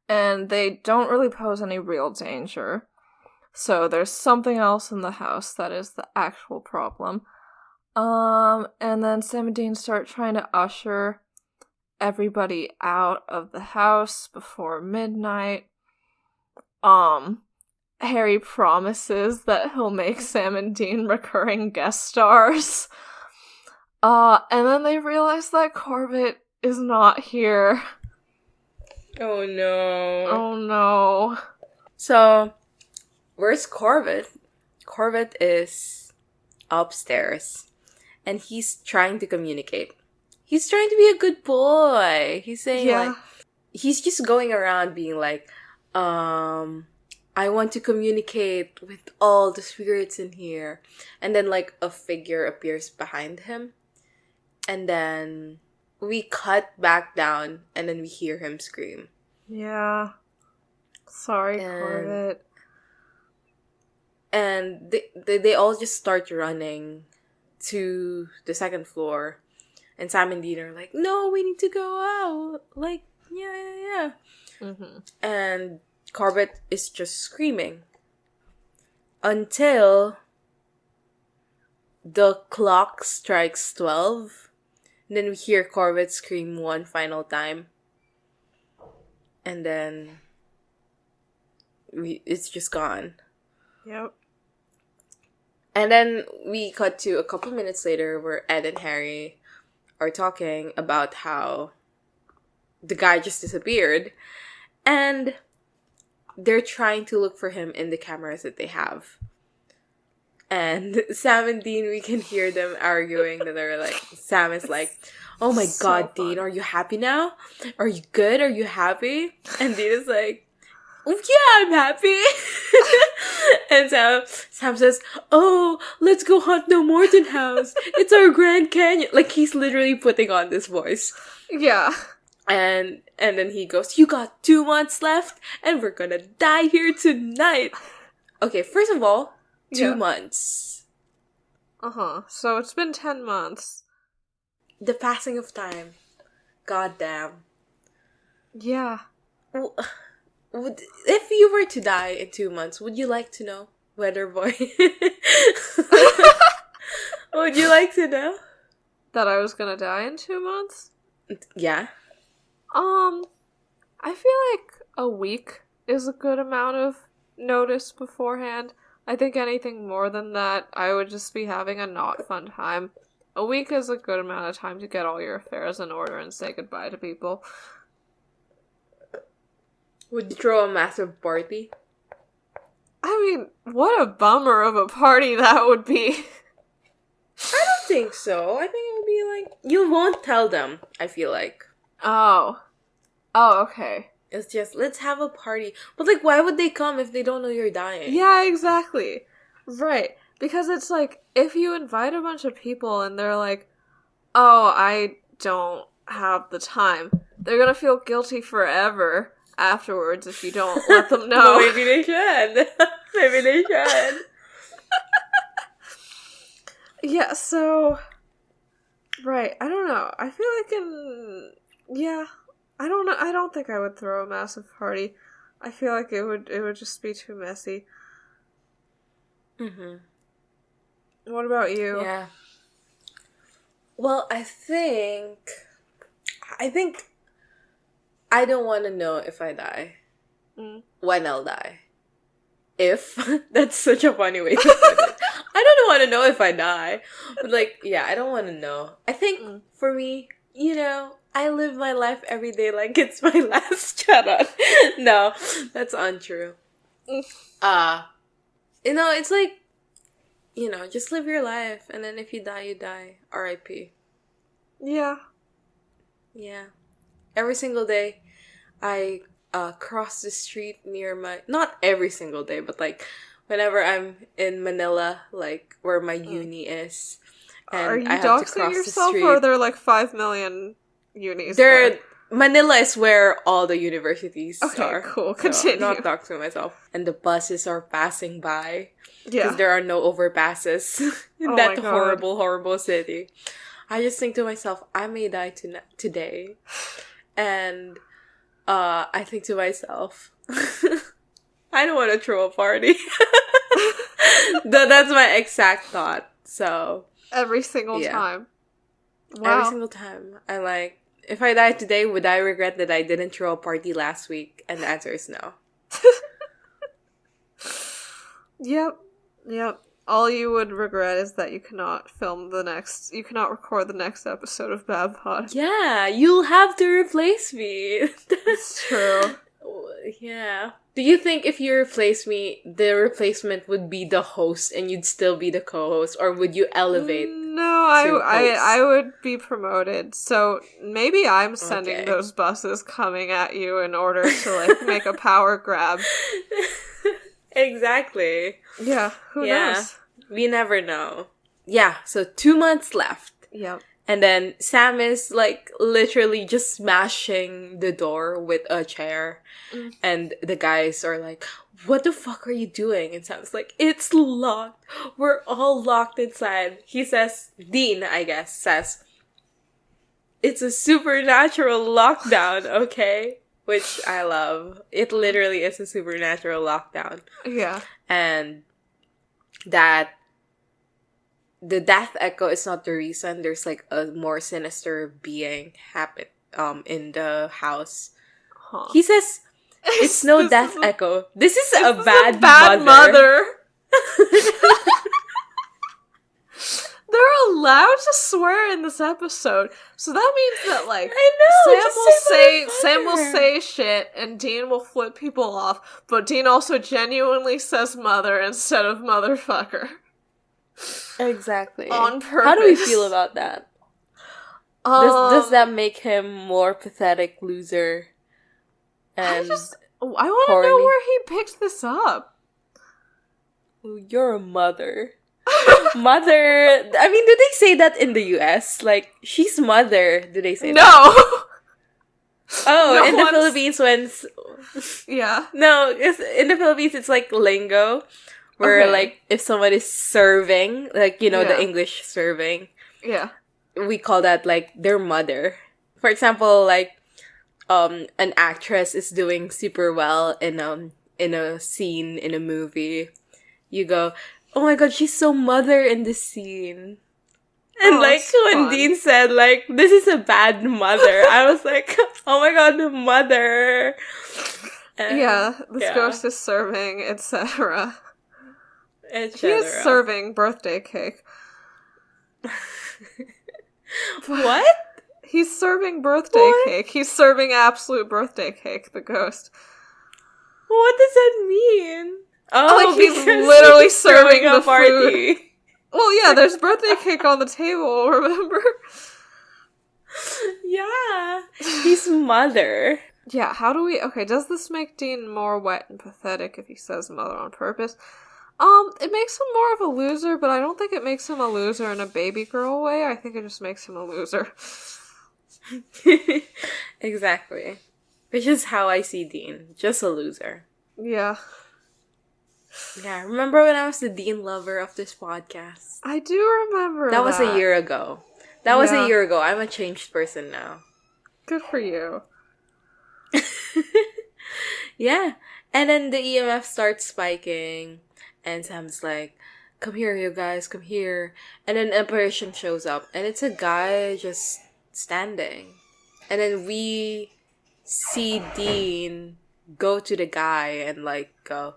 and they don't really pose any real danger. So there's something else in the house that is the actual problem. And then Sam and Dean start trying to usher everybody out of the house before midnight. Harry promises that he'll make Sam and Dean recurring guest stars. And then they realize that Corbett is not here. Oh no. Oh no. So, where's Corbett? Corbett is upstairs. And he's trying to communicate. He's trying to be a good boy. He's saying, like, he's just going around being like, I want to communicate with all the spirits in here. And then, like, a figure appears behind him. And then we cut back down, and then we hear him scream. Yeah. Sorry, Corbett. And they all just start running to the second floor. And Sam and Dean are like, no, we need to go out. Like, yeah. Mm-hmm. And Corbett is just screaming. Until the clock strikes 12. And then we hear Corbett scream one final time. And then it's just gone. Yep. And then we cut to a couple minutes later where Ed and Harry are talking about how the guy just disappeared. And they're trying to look for him in the cameras that they have. And Sam and Dean, we can hear them arguing that they're like, Sam is like, oh my god, Dean, are you happy now? Are you good? Are you happy? And Dean is like, oh yeah, I'm happy. And Sam says, oh, let's go hunt the Morton house. It's our Grand Canyon. Like, he's literally putting on this voice. Yeah. And then he goes, you got 2 months left, and we're gonna die here tonight. Okay, first of all, 2 months. Uh-huh. So it's been 10 months. The passing of time. God damn. Yeah. If you were to die in 2 months, would you like to know, Weather Boy? Would you like to know? That I was gonna die in 2 months? Yeah. I feel like a week is a good amount of notice beforehand. I think anything more than that, I would just be having a not fun time. A week is a good amount of time to get all your affairs in order and say goodbye to people. Would you throw a massive party? I mean, what a bummer of a party that would be. I don't think so. I think it would be like, you won't tell them, I feel like. Oh, okay. It's just, let's have a party. But, like, why would they come if they don't know you're dying? Yeah, exactly. Right. Because it's like, if you invite a bunch of people and they're like, oh, I don't have the time, they're gonna feel guilty forever afterwards if you don't let them know. Well, maybe they should. Maybe they should. Yeah, so... Right, I don't know. I feel like I don't know. I don't think I would throw a massive party. I feel like it would just be too messy. Mm-hmm. What about you? Yeah. Well, I think I don't want to know if I die. When I'll die. If. That's such a funny way to put it. I don't want to know if I die. But, like, yeah, I don't want to know. I think, for me, I live my life every day like it's my last. Shut up. No, that's untrue. It's like, just live your life, and then if you die, you die. R.I.P. Yeah. Yeah. Every single day, I cross the street near my... Not every single day, but, like, whenever I'm in Manila, like, where my uni is, and are you I have to cross doxing the yourself, street... or are there, like, 5 million unis there? Manila is where all the universities are. Okay, cool. So Continue. I'm not doxing myself. And the buses are passing by. Yeah. Because there are no overpasses in that horrible, horrible city. I just think to myself, I may die today. And I think to myself, I don't want to throw a party. That's my exact thought. So every single time. Wow. Every single time. I'm like, if I die today, would I regret that I didn't throw a party last week? And the answer is no. Yep. All you would regret is that you cannot record the next episode of BABPod. Yeah, you'll have to replace me. It's true. Yeah. Do you think if you replace me, the replacement would be the host and you'd still be the co-host, or would you elevate? No, I would be promoted. So maybe I'm sending those buses coming at you in order to make a power grab. Exactly. Yeah, who knows? We never know. Yeah, so 2 months left. Yep. And then Sam is literally just smashing the door with a chair. And the guys are like, what the fuck are you doing? And Sam's like, it's locked. We're all locked inside. He says, Dean, I guess, says, it's a supernatural lockdown, okay? Which I love. It literally is a supernatural lockdown. Yeah. And that the death echo is not the reason. There's a more sinister being happen in the house. Huh. He says it's no death echo. This is a bad mother. They're allowed to swear in this episode, so that means that Sam will say shit and Dean will flip people off, but Dean also genuinely says mother instead of motherfucker. Exactly. On purpose. How do we feel about that? Does that make him more pathetic loser? And I want to know where he picked this up. You're a mother. Mother. I mean, do they say that in the US? She's mother. Do they say that? No. Oh, in the Philippines yeah. No, in the Philippines it's lingo. Where, if someone is serving, the English serving. Yeah. We call that, their mother. For example, an actress is doing super well in a scene in a movie. You go, oh my god, she's so mother in this scene. And, when fun. Dean said, this is a bad mother, I was like, oh my god, the mother. And, this ghost is serving, etc. He is serving birthday cake. What? He's serving birthday cake. He's serving absolute birthday cake, the ghost. What does that mean? Oh, he's literally serving the party. Food. Well, yeah, there's birthday cake on the table, remember? Yeah. He's mother. Yeah, does this make Dean more wet and pathetic if he says mother on purpose? It makes him more of a loser, but I don't think it makes him a loser in a baby girl way. I think it just makes him a loser. Exactly. Which is how I see Dean. Just a loser. Yeah. Yeah, remember when I was the Dean lover of this podcast? I do remember that. That was a year ago. Was a year ago. I'm a changed person now. Good for you. Yeah. And then the EMF starts spiking. And Sam's like, come here, you guys, come here. And then apparition shows up. And it's a guy just standing. And then we see Dean go to the guy and go,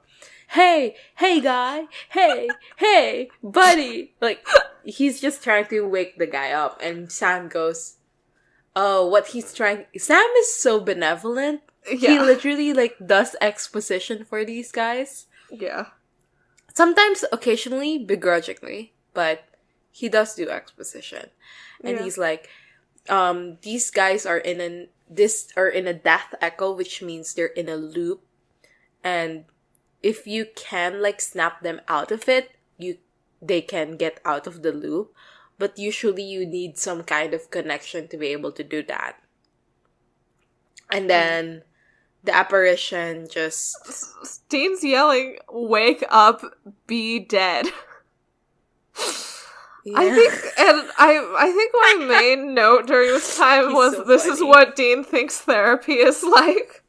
hey guy, hey, buddy. He's just trying to wake the guy up. And Sam goes, oh, Sam is so benevolent. Yeah. He literally does exposition for these guys. Yeah. Sometimes, occasionally, begrudgingly, but he does do exposition. And he's like, these guys are in a death echo, which means they're in a loop. And if you can, snap them out of it, they can get out of the loop. But usually you need some kind of connection to be able to do that. And then the apparition just... Dean's yelling, wake up, be dead. Yeah. I think my main note during this time was so this funny. Is what Dean thinks therapy is like.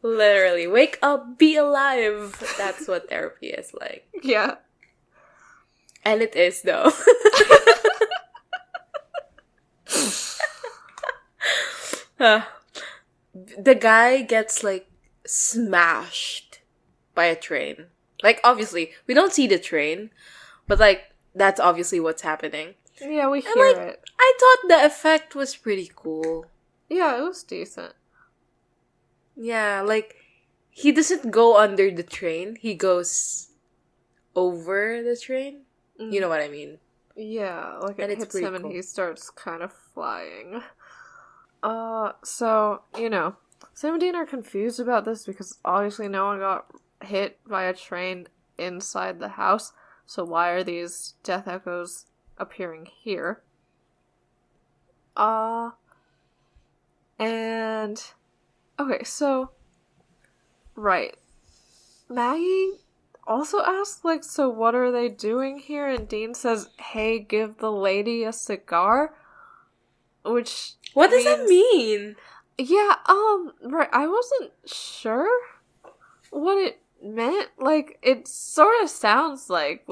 Literally, wake up, be alive. That's what therapy is like. Yeah. And it is, though. The guy gets, smashed by a train. Like, obviously, we don't see the train, but, like, that's obviously what's happening. Yeah, we hear and, like, it. I thought the effect was pretty cool. Yeah, it was decent. Yeah, like, he doesn't go under the train. He goes over the train. You know what I mean? Yeah, like And it it's hits pretty him and cool. he starts kind of flying. So, Sam and Dean are confused about this because obviously no one got hit by a train inside the house, so why are these death echoes appearing here? And okay, so right. Maggie also asks, like, so what are they doing here? And Dean says, hey, give the lady a cigar. Which What does that mean? Yeah, right, I wasn't sure what it meant. Like, it sort of sounds like,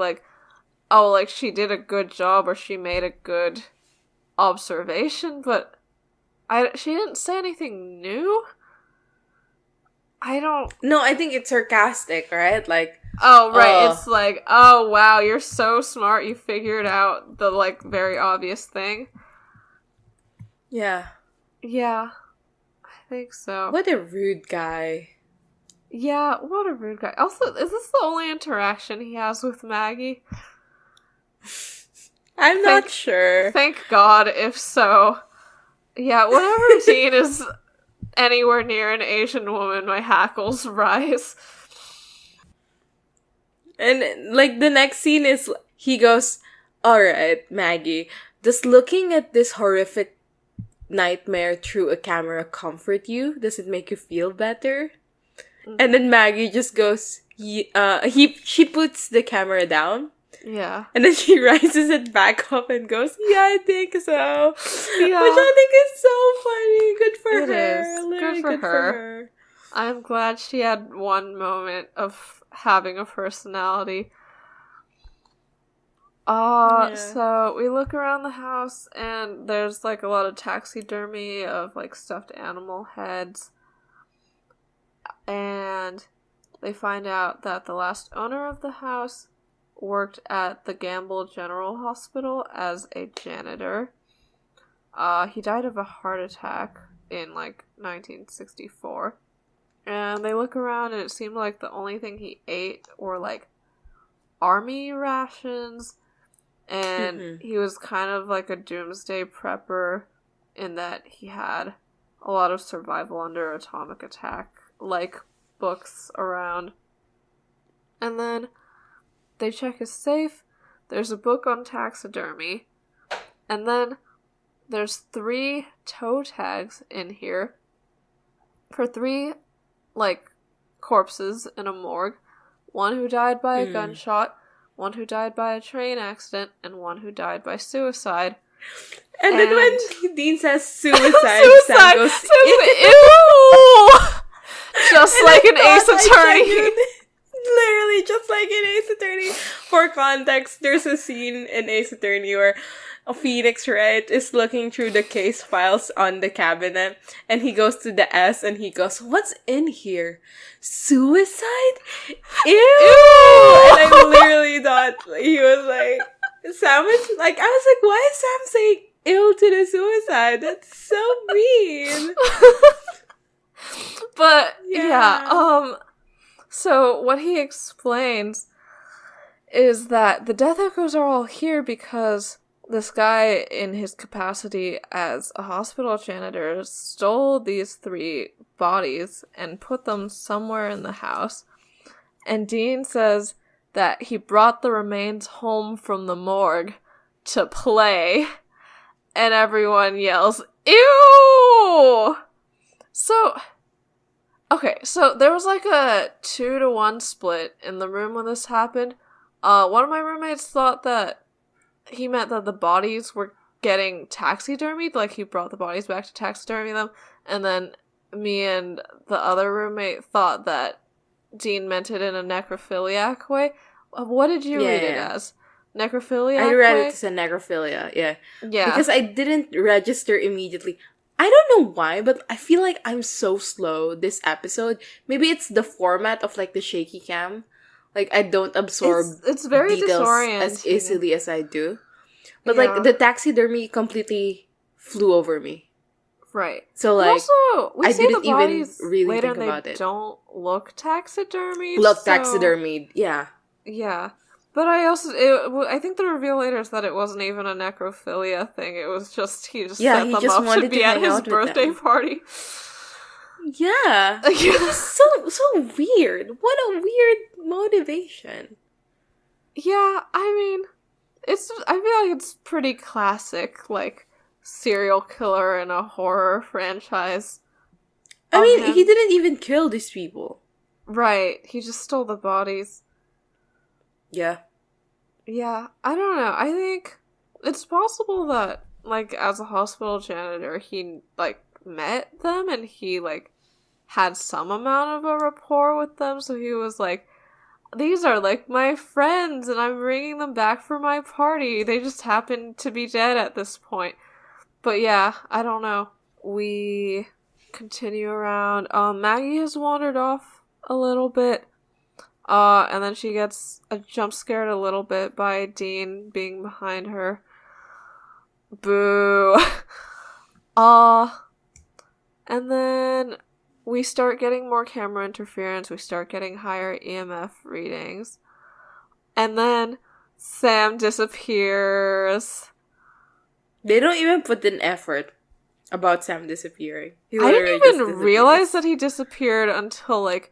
oh, like, she did a good job or she made a good observation, but she didn't say anything new? No, I think it's sarcastic, right? Like, oh, right, it's like, oh, wow, you're so smart, you figured out the, like, very obvious thing. Yeah. Yeah, I think so. What a rude guy. Yeah, what a rude guy. Also, is this the only interaction he has with Maggie? I'm not sure. Thank God, if so. Yeah, whenever Dean is anywhere near an Asian woman, my hackles rise. And, like, the next scene is, he goes, alright, Maggie, does looking at this horrific nightmare through a camera comfort you? Does it make you feel better? Mm-hmm. And then Maggie just goes, she puts the camera down. Yeah. And then she rises it back up and goes, yeah, I think so. Yeah. Which I think is so funny. Good for her. It is. Good for her. I'm glad she had one moment of having a personality. So we look around the house and there's, like, a lot of taxidermy of, like, stuffed animal heads. And they find out that the last owner of the house worked at the Gamble General Hospital as a janitor. He died of a heart attack in, like, 1964. And they look around and it seemed like the only thing he ate were, like, army rations. And he was kind of like a doomsday prepper in that he had a lot of survival under atomic attack, like, books around. And then they check his safe. There's a book on taxidermy. And then there's 3 toe tags in here for 3, like, corpses in a morgue. One who died by a gunshot, one who died by a train accident, and one who died by suicide. And then when Dean says suicide, Sam goes, ew! Just like an Ace Attorney. Literally, just like in Ace Attorney. For context, there's a scene in Ace Attorney where Phoenix Wright is looking through the case files on the cabinet, and he goes to the S and he goes, what's in here? Suicide? Ew! And I literally thought he was like, Sam is like, I was like, why is Sam saying ew to the suicide? That's so mean. But, yeah, so what he explains is that the death echoes are all here because this guy, in his capacity as a hospital janitor, stole these 3 bodies and put them somewhere in the house. And Dean says that he brought the remains home from the morgue to play. And everyone yells, ew! So, okay, so there was like a 2-to-1 split in the room when this happened. One of my roommates thought that he meant that the bodies were getting taxidermied, like he brought the bodies back to taxidermy them, and then me and the other roommate thought that Dean meant it in a necrophiliac way. What did you read it as? Necrophiliac I read way? it as a necrophilia, yeah. Yeah. Because I didn't register immediately. I don't know why, but I feel like I'm so slow this episode. Maybe it's the format of, like, the shaky cam. Like, I don't absorb it's very details disorienting. as easily as I do. But, Yeah. like, the taxidermy completely flew over me. Right. So, But like, also, we I see didn't the even bodies really later think and about they it. don't look taxidermied. Love so... taxidermied, yeah. Yeah. But I think the reveal later is that it wasn't even a necrophilia thing. It was just, he just set them up to be at his birthday party. Yeah. Which is so weird. What a weird motivation. Yeah, I mean, I feel like it's pretty classic, like, serial killer in a horror franchise. I mean, he didn't even kill these people. Right, he just stole the bodies. Yeah. Yeah, I don't know. I think it's possible that, like, as a hospital janitor, he, like, met them and he, like, had some amount of a rapport with them, so he was like, these are, like, my friends, and I'm bringing them back for my party. They just happen to be dead at this point. But yeah, I don't know. We continue around. Maggie has wandered off a little bit. And then she gets jump scared a little bit by Dean being behind her. Boo. And then we start getting more camera interference. We start getting higher EMF readings. And then Sam disappears. They don't even put in effort about Sam disappearing. I didn't even realize that he disappeared until, like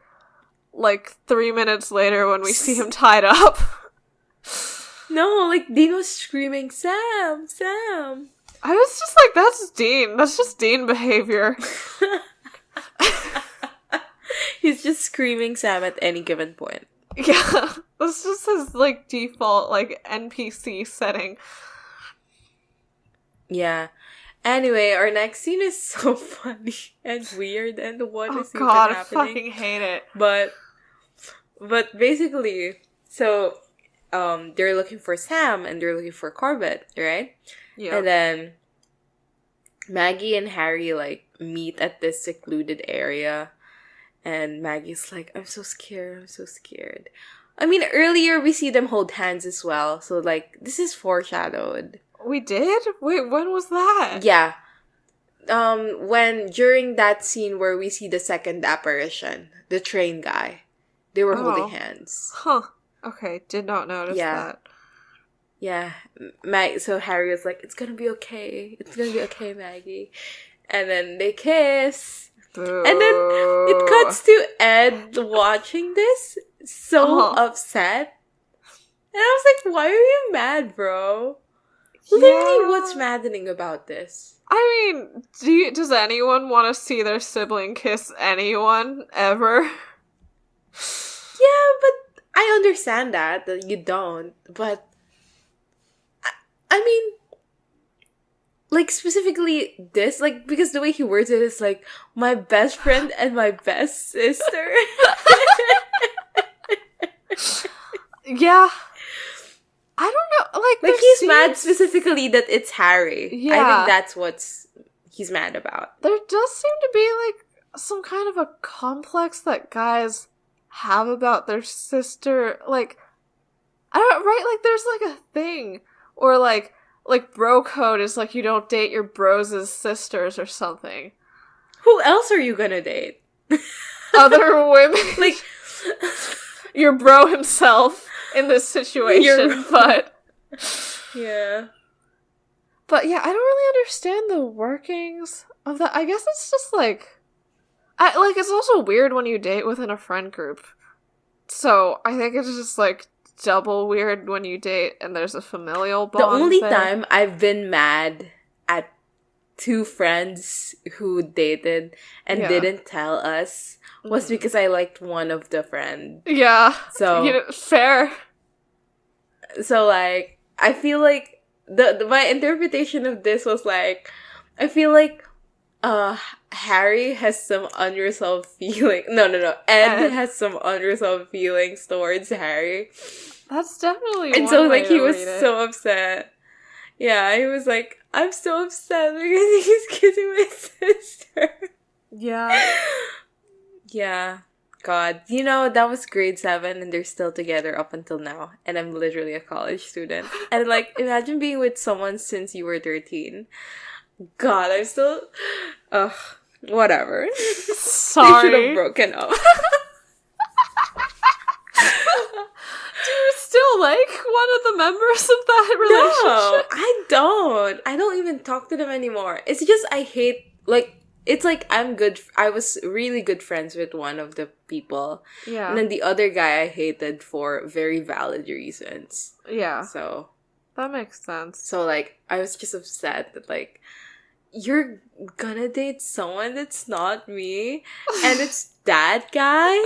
3 minutes later when we see him tied up. No, like, Dean was screaming, Sam, Sam. I was just like, that's Dean. That's just Dean behavior. He's just screaming Sam at any given point. Yeah, that's just his, like, default, like, NPC setting. Yeah. Anyway, our next scene is so funny and weird, and what is even God, happening? I fucking hate it. But basically, so they're looking for Sam and they're looking for Corbett, right? Yeah. And then Maggie and Harry, like, meet at this secluded area, and Maggie's like, I'm so scared. I mean, earlier we see them hold hands as well, so, like, this is foreshadowed. We did? Wait, when was that? Yeah. During that scene where we see the second apparition, the train guy, they were holding hands. Huh. Okay, did not notice that. Yeah. So Harry was like, it's gonna be okay. It's gonna be okay, Maggie. And then they kiss. Boo. And then it cuts to Ed watching this, so upset. And I was like, why are you mad, bro? Literally, what's maddening about this? I mean, does anyone want to see their sibling kiss anyone, ever? Yeah, but I understand that you don't. But, I mean, like, specifically this, like, because the way he words it is like, my best friend and my best sister. Yeah. I don't know, like he's mad specifically that it's Harry. Yeah. I think that's what's he's mad about. There does seem to be, like, some kind of a complex that guys have about their sister. Like, I don't, right? Like, there's, like, a thing. Or, like, bro code is, like, you don't date your bros' sisters or something. Who else are you gonna date? Other women. Like, your bro himself. In this situation, but yeah. But yeah, I don't really understand the workings of that. I guess it's just like, it's also weird when you date within a friend group. So I think it's just like double weird when you date and there's a familial bond. The only there. time I've been mad at two friends who dated and didn't tell us was because I liked one of the friends. Yeah. So fair. So, like, I feel like my interpretation of this was like, I feel like Harry has some unresolved feeling. No. Ed has some unresolved feelings towards Harry. That's definitely and one so, way like, he to was read it. so upset. Yeah, he was like, I'm so upset because he's kissing my sister. Yeah. Yeah. God, you know, that was grade 7 and they're still together up until now. And I'm literally a college student. And like, imagine being with someone since you were 13. God, I'm still... Ugh, whatever. Sorry. They should have broken up. Do you still like one of the members of that relationship? No, I don't. I don't even talk to them anymore. It's just I hate, like, it's like I was really good friends with one of the people. Yeah. And then the other guy I hated for very valid reasons. Yeah. So. That makes sense. So, like, I was just upset that, like, you're gonna date someone that's not me? And it's that guy?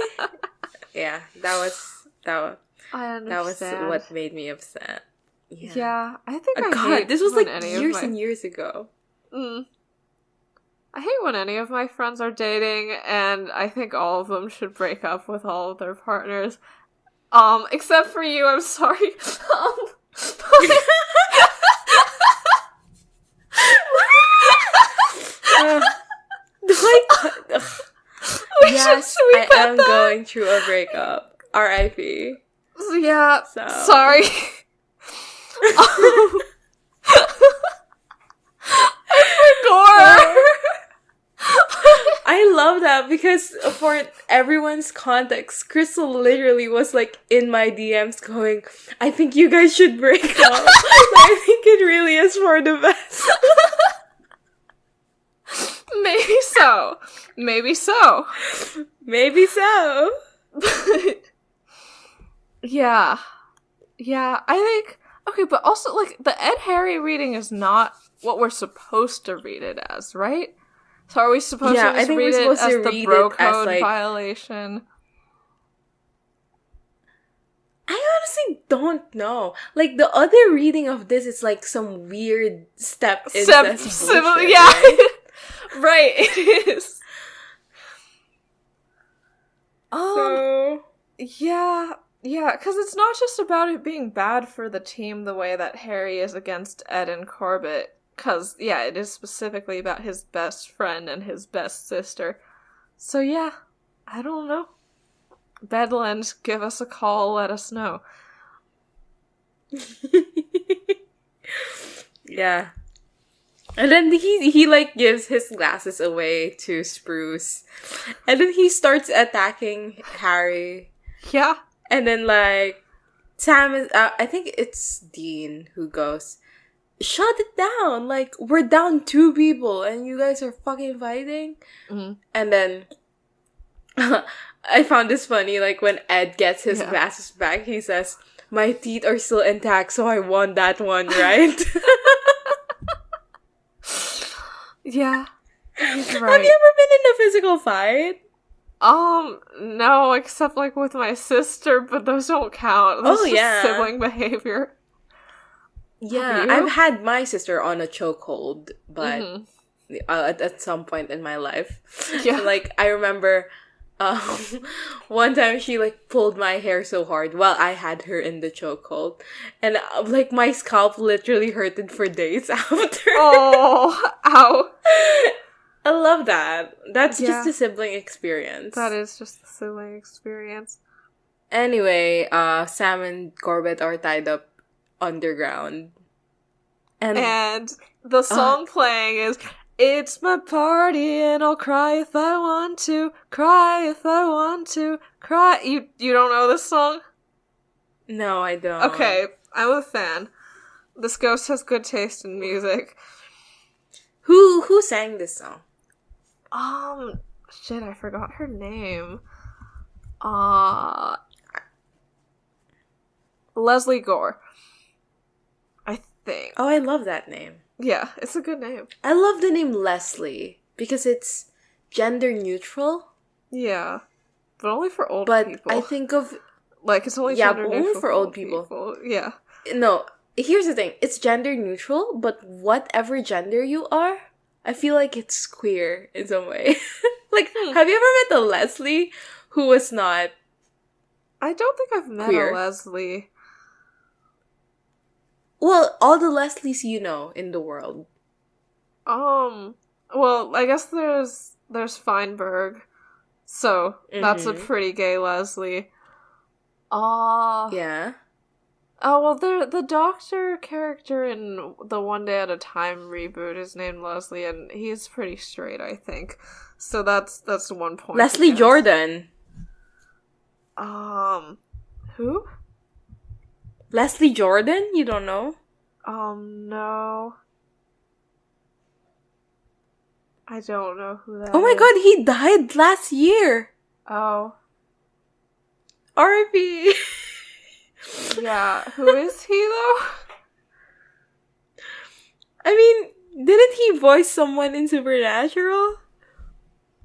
Yeah, that was I understand. that was what made me upset. Yeah, I think God, this was like years and years ago. I hate when any of my friends are dating, and I think all of them should break up with all of their partners. Except for you, I'm sorry. Yes, I am going through a breakup. R.I.P. Yeah, so. Sorry. I love that because for everyone's context, Crystal literally was like in my DMs going, I think you guys should break up. I think it really is for the best. Maybe so. Maybe so. Maybe so. Yeah. Yeah, I think... Okay, but also, like, the Ed Harry reading is not what we're supposed to read it as, right? So are we supposed to just read it as the bro code violation? I honestly don't know. Like, the other reading of this is like some weird incest bullshit, yeah. Right? Right, it is. Yeah, because it's not just about it being bad for the team the way that Harry is against Ed and Corbett. Because, yeah, it is specifically about his best friend and his best sister. So, yeah, I don't know. Bedland, give us a call, let us know. Yeah. And then he like gives his glasses away to Spruce. And then he starts attacking Harry. Yeah. And then like Sam is I think it's Dean who goes, shut it down. Like, we're down 2 people and you guys are fucking fighting. Mm-hmm. And then I found this funny, like when Ed gets his glasses back, he says, my teeth are still intact, so I won that one, right? Yeah. He's right. Have you ever been in a physical fight? No, except like with my sister, but those don't count. That's just sibling behavior. Yeah, I've had my sister on a chokehold, but at some point in my life. Yeah. Like, I remember one time she like pulled my hair so hard while I had her in the chokehold. And like my scalp literally hurted for days after. Oh, ow. I love that. That's just a sibling experience. That is just a sibling experience. Anyway, Sam and Corbett are tied up underground. And the song playing is, it's my party and I'll cry if I want to, cry if I want to, cry. You don't know this song? No, I don't. Okay, I'm a fan. This ghost has good taste in music. Who sang this song? Shit, I forgot her name. Leslie Gore. I think. Oh, I love that name. Yeah, it's a good name. I love the name Leslie because it's gender neutral. Yeah, but only for old people. But I think of... Like, it's only gender neutral only for old people. Yeah. No, here's the thing. It's gender neutral, but whatever gender you are, I feel like it's queer in some way. Like, have you ever met a Leslie who was not I don't think I've met queer? A Leslie. Well, all the Leslies you know in the world. Well, I guess there's Feinberg. So, that's a pretty gay Leslie. Yeah. Oh, well, the doctor character in the One Day at a Time reboot is named Leslie, and he's pretty straight, I think. So that's 1 point. Leslie against. Jordan. Who? Leslie Jordan? You don't know? No. I don't know who that is. Oh my god, he died last year! Oh. R.I.P. Yeah, who is he, though? I mean, didn't he voice someone in Supernatural?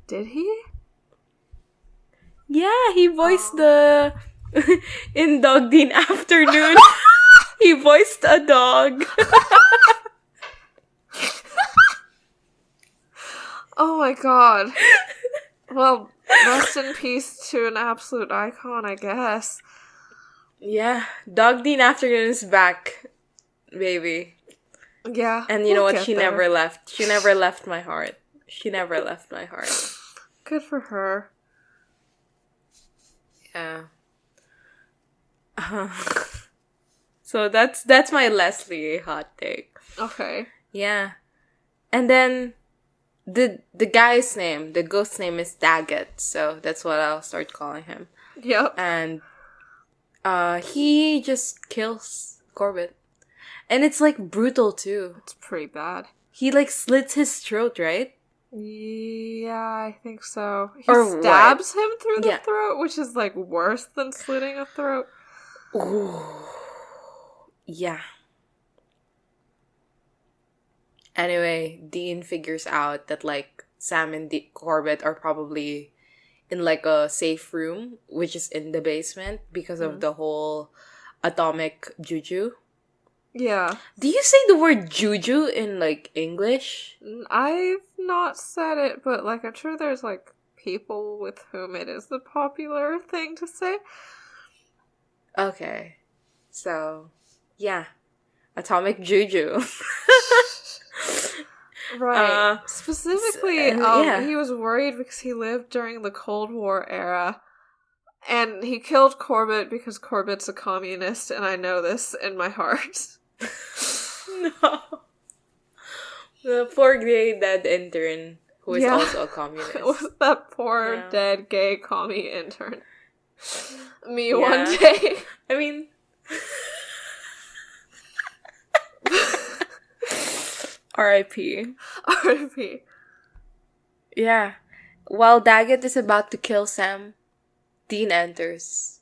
Did he? Yeah, he voiced the... in Dog Dean Afternoon. He voiced a dog. Oh my god. Well, rest in peace to an absolute icon, I guess. Yeah, Dog Dean Afternoon is back, baby. Yeah. And you know what? She never left. She never left my heart. She never left my heart. Good for her. Yeah. So that's my Leslie hot take. Okay. Yeah. And then the guy's name, the ghost's name is Daggett, so that's what I'll start calling him. Yep. And he just kills Corbett. And it's like brutal too. It's pretty bad. He like slits his throat, right? Yeah, I think so. He Or stabs him through the Yeah. throat, which is like worse than slitting a throat. Ooh. Yeah. Anyway, Dean figures out that like Sam and Corbett are probably in like a safe room, which is in the basement because of the whole atomic juju. Yeah. Do you say the word juju in like English? I've not said it, but like I'm sure there's like people with whom it is the popular thing to say. Okay. So, yeah. Atomic juju. Right. Specifically, yeah. he was worried because he lived during the Cold War era. And he killed Corbett because Corbett's a communist, and I know this in my heart. No. The poor gay dead intern who is also a communist. That poor dead gay commie intern. Me Yeah. one day. I mean... R.I.P. R.I.P. Yeah. While Daggett is about to kill Sam, Dean enters.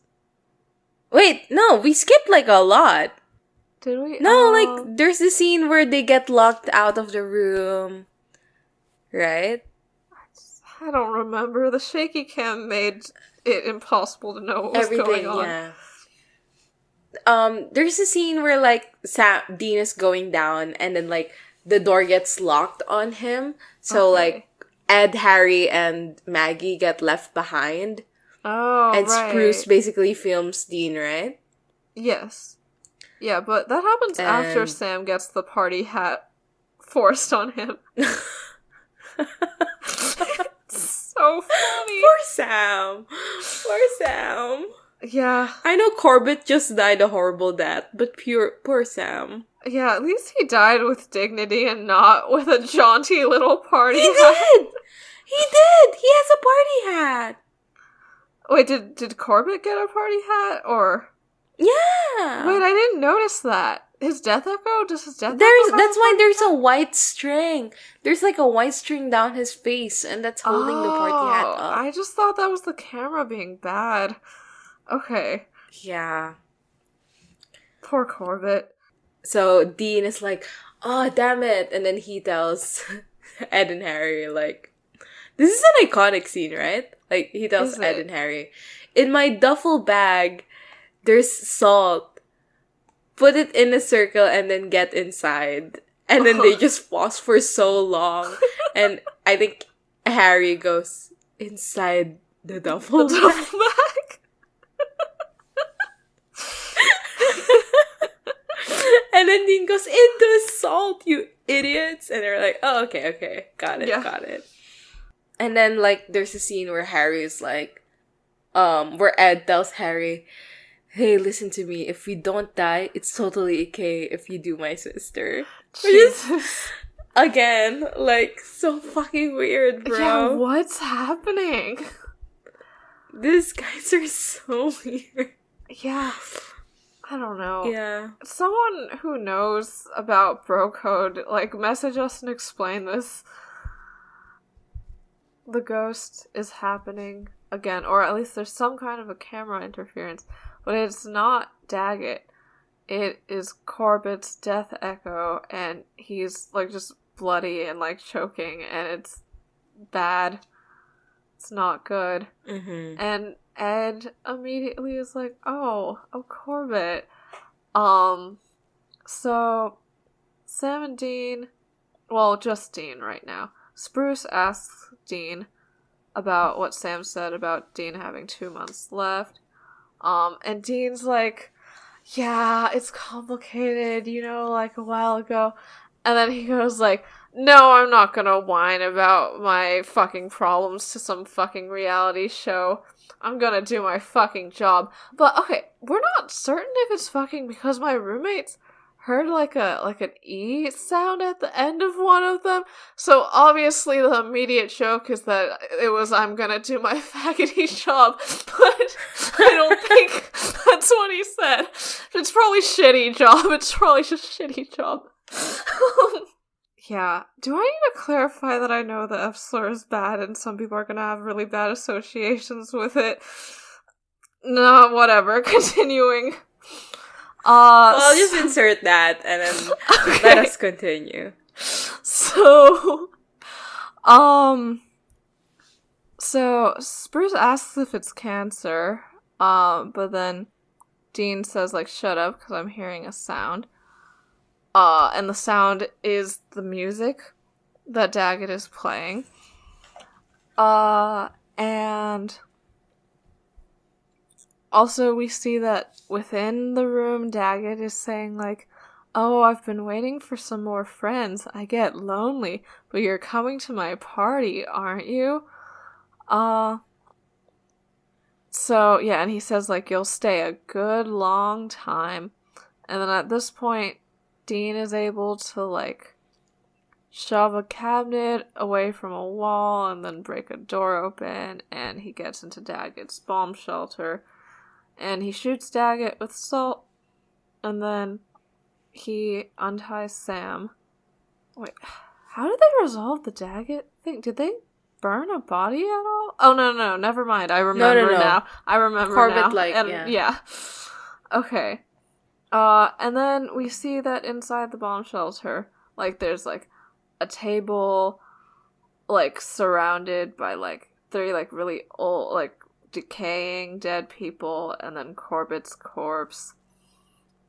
Wait, no, we skipped like a lot. Did we? No, like, there's the scene where they get locked out of the room. Right? I don't remember. The shaky cam made it impossible to know what was going on. Yeah. There's a scene where, like, Dean is going down and then, like, the door gets locked on him. So, like, Ed, Harry, and Maggie get left behind. Oh, and right. Spruce basically films Dean, right? Yes. Yeah, but that happens after Sam gets the party hat forced on him. So funny. Poor Sam. Poor Sam. Yeah. I know Corbett just died a horrible death, but poor Sam. Yeah, at least he died with dignity and not with a jaunty little party hat. Did! He did! He has a party hat! Wait, did Corbett get a party hat, or...? Yeah! Wait, I didn't notice that. His death echo? Does his death echo have That's a why party there's hat? a white string. There's like a white string down his face, and that's holding the party hat up. I just thought that was the camera being bad. Okay. Yeah. Poor Corbett. So Dean is like, oh, damn it. And then he tells Ed and Harry, like, this is an iconic scene, right? Like, he tells Ed and Harry, in my duffel bag, there's salt. Put it in a circle and then get inside. And then they just pause for so long. And I think Harry goes, inside the duffel bag. And then Dean goes, into salt, you idiots. And they're like, oh, okay. Got it. And then, like, there's a scene where Harry's like, where Ed tells Harry, hey, listen to me. If we don't die, it's totally okay if you do my sister. Which is, again, like, so fucking weird, bro. Yeah, what's happening? These guys are so weird. Yeah. I don't know. Yeah. Someone who knows about bro code, like, message us and explain this. The ghost is happening again, or at least there's some kind of a camera interference, but it's not Daggett. It is Corbett's death echo, and he's, like, just bloody and, like, choking, and it's bad. It's not good. Mm-hmm. And Ed immediately is like, oh, Corbett. So Sam and Dean, well, just Dean right now. Spruce asks Dean about what Sam said about Dean having 2 months left. And Dean's like, yeah, it's complicated, like a while ago. And then he goes like, no, I'm not gonna whine about my fucking problems to some fucking reality show. I'm gonna do my fucking job. But, okay, we're not certain if it's fucking because my roommates heard like an E sound at the end of one of them. So obviously the immediate joke is that it was I'm gonna do my faggoty job. But I don't think that's what he said. It's probably shitty job. It's probably just shitty job. Yeah. Do I need to clarify that I know the f-slur is bad and some people are gonna have really bad associations with it? No, whatever. Continuing. Well, I'll just insert that and then let us continue. So Spruce asks if it's cancer, but then Dean says, like, shut up because I'm hearing a sound. And the sound is the music that Daggett is playing. And also we see that within the room, Daggett is saying, like, oh, I've been waiting for some more friends. I get lonely, but you're coming to my party, aren't you? So, yeah, and he says, like, you'll stay a good long time. And then at this point, Dean is able to, like, shove a cabinet away from a wall and then break a door open, and he gets into Daggett's bomb shelter, and he shoots Daggett with salt, and then he unties Sam. Wait, how did they resolve the Daggett thing? Did they burn a body at all? Oh, no, never mind. I remember now. I remember Corbett, now. like, yeah. Okay. And then we see that inside the bomb shelter, like, there's, like, a table, like, surrounded by, like, 3, like, really old, like, decaying dead people, and then Corbett's corpse.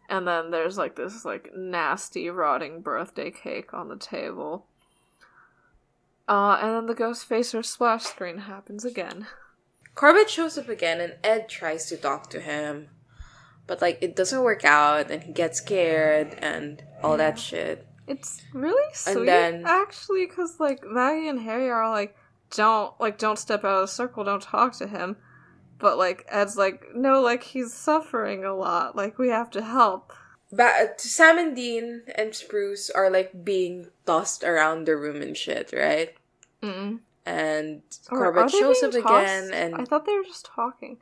And then there's, like, this, like, nasty, rotting birthday cake on the table. And then the Ghostfacers splash screen happens again. Corbett shows up again, and Ed tries to talk to him. But, like, it doesn't work out, and he gets scared, and all that shit. It's really sweet, and then, actually, because, like, Maggie and Harry are like, don't step out of the circle, don't talk to him. But, like, Ed's like, no, like, he's suffering a lot, like, we have to help. But Sam and Dean and Spruce are, like, being tossed around the room and shit, right? Mm-mm. And Corbett shows up again, and I thought they were just talking.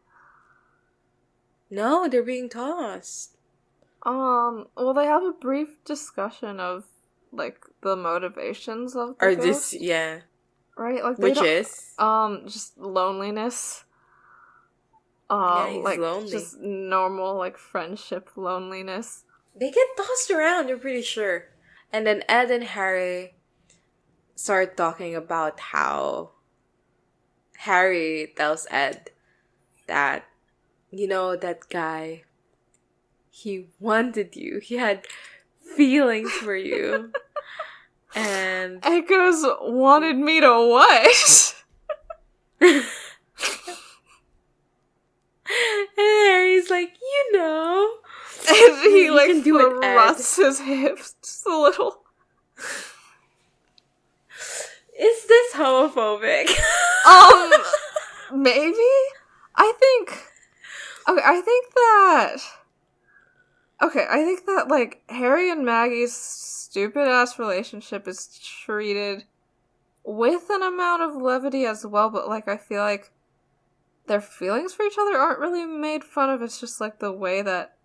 No, they're being tossed. Well, they have a brief discussion of, like, the motivations of the ghost. Yeah. Right? Like, which is? Just loneliness. Yeah, he's like, lonely. Just normal, like, friendship loneliness. They get tossed around, I'm pretty sure. And then Ed and Harry start talking about how Harry tells Ed that, you know, that guy, he wanted you. He had feelings for you. And Ed goes, wanted me to what? And Harry's like, you know. And he, you like, can do it, thrusts his hips just a little. Is this homophobic? Maybe? I think... Okay, I think that, like, Harry and Maggie's stupid-ass relationship is treated with an amount of levity as well, but, like, I feel like their feelings for each other aren't really made fun of. It's just, like, the way that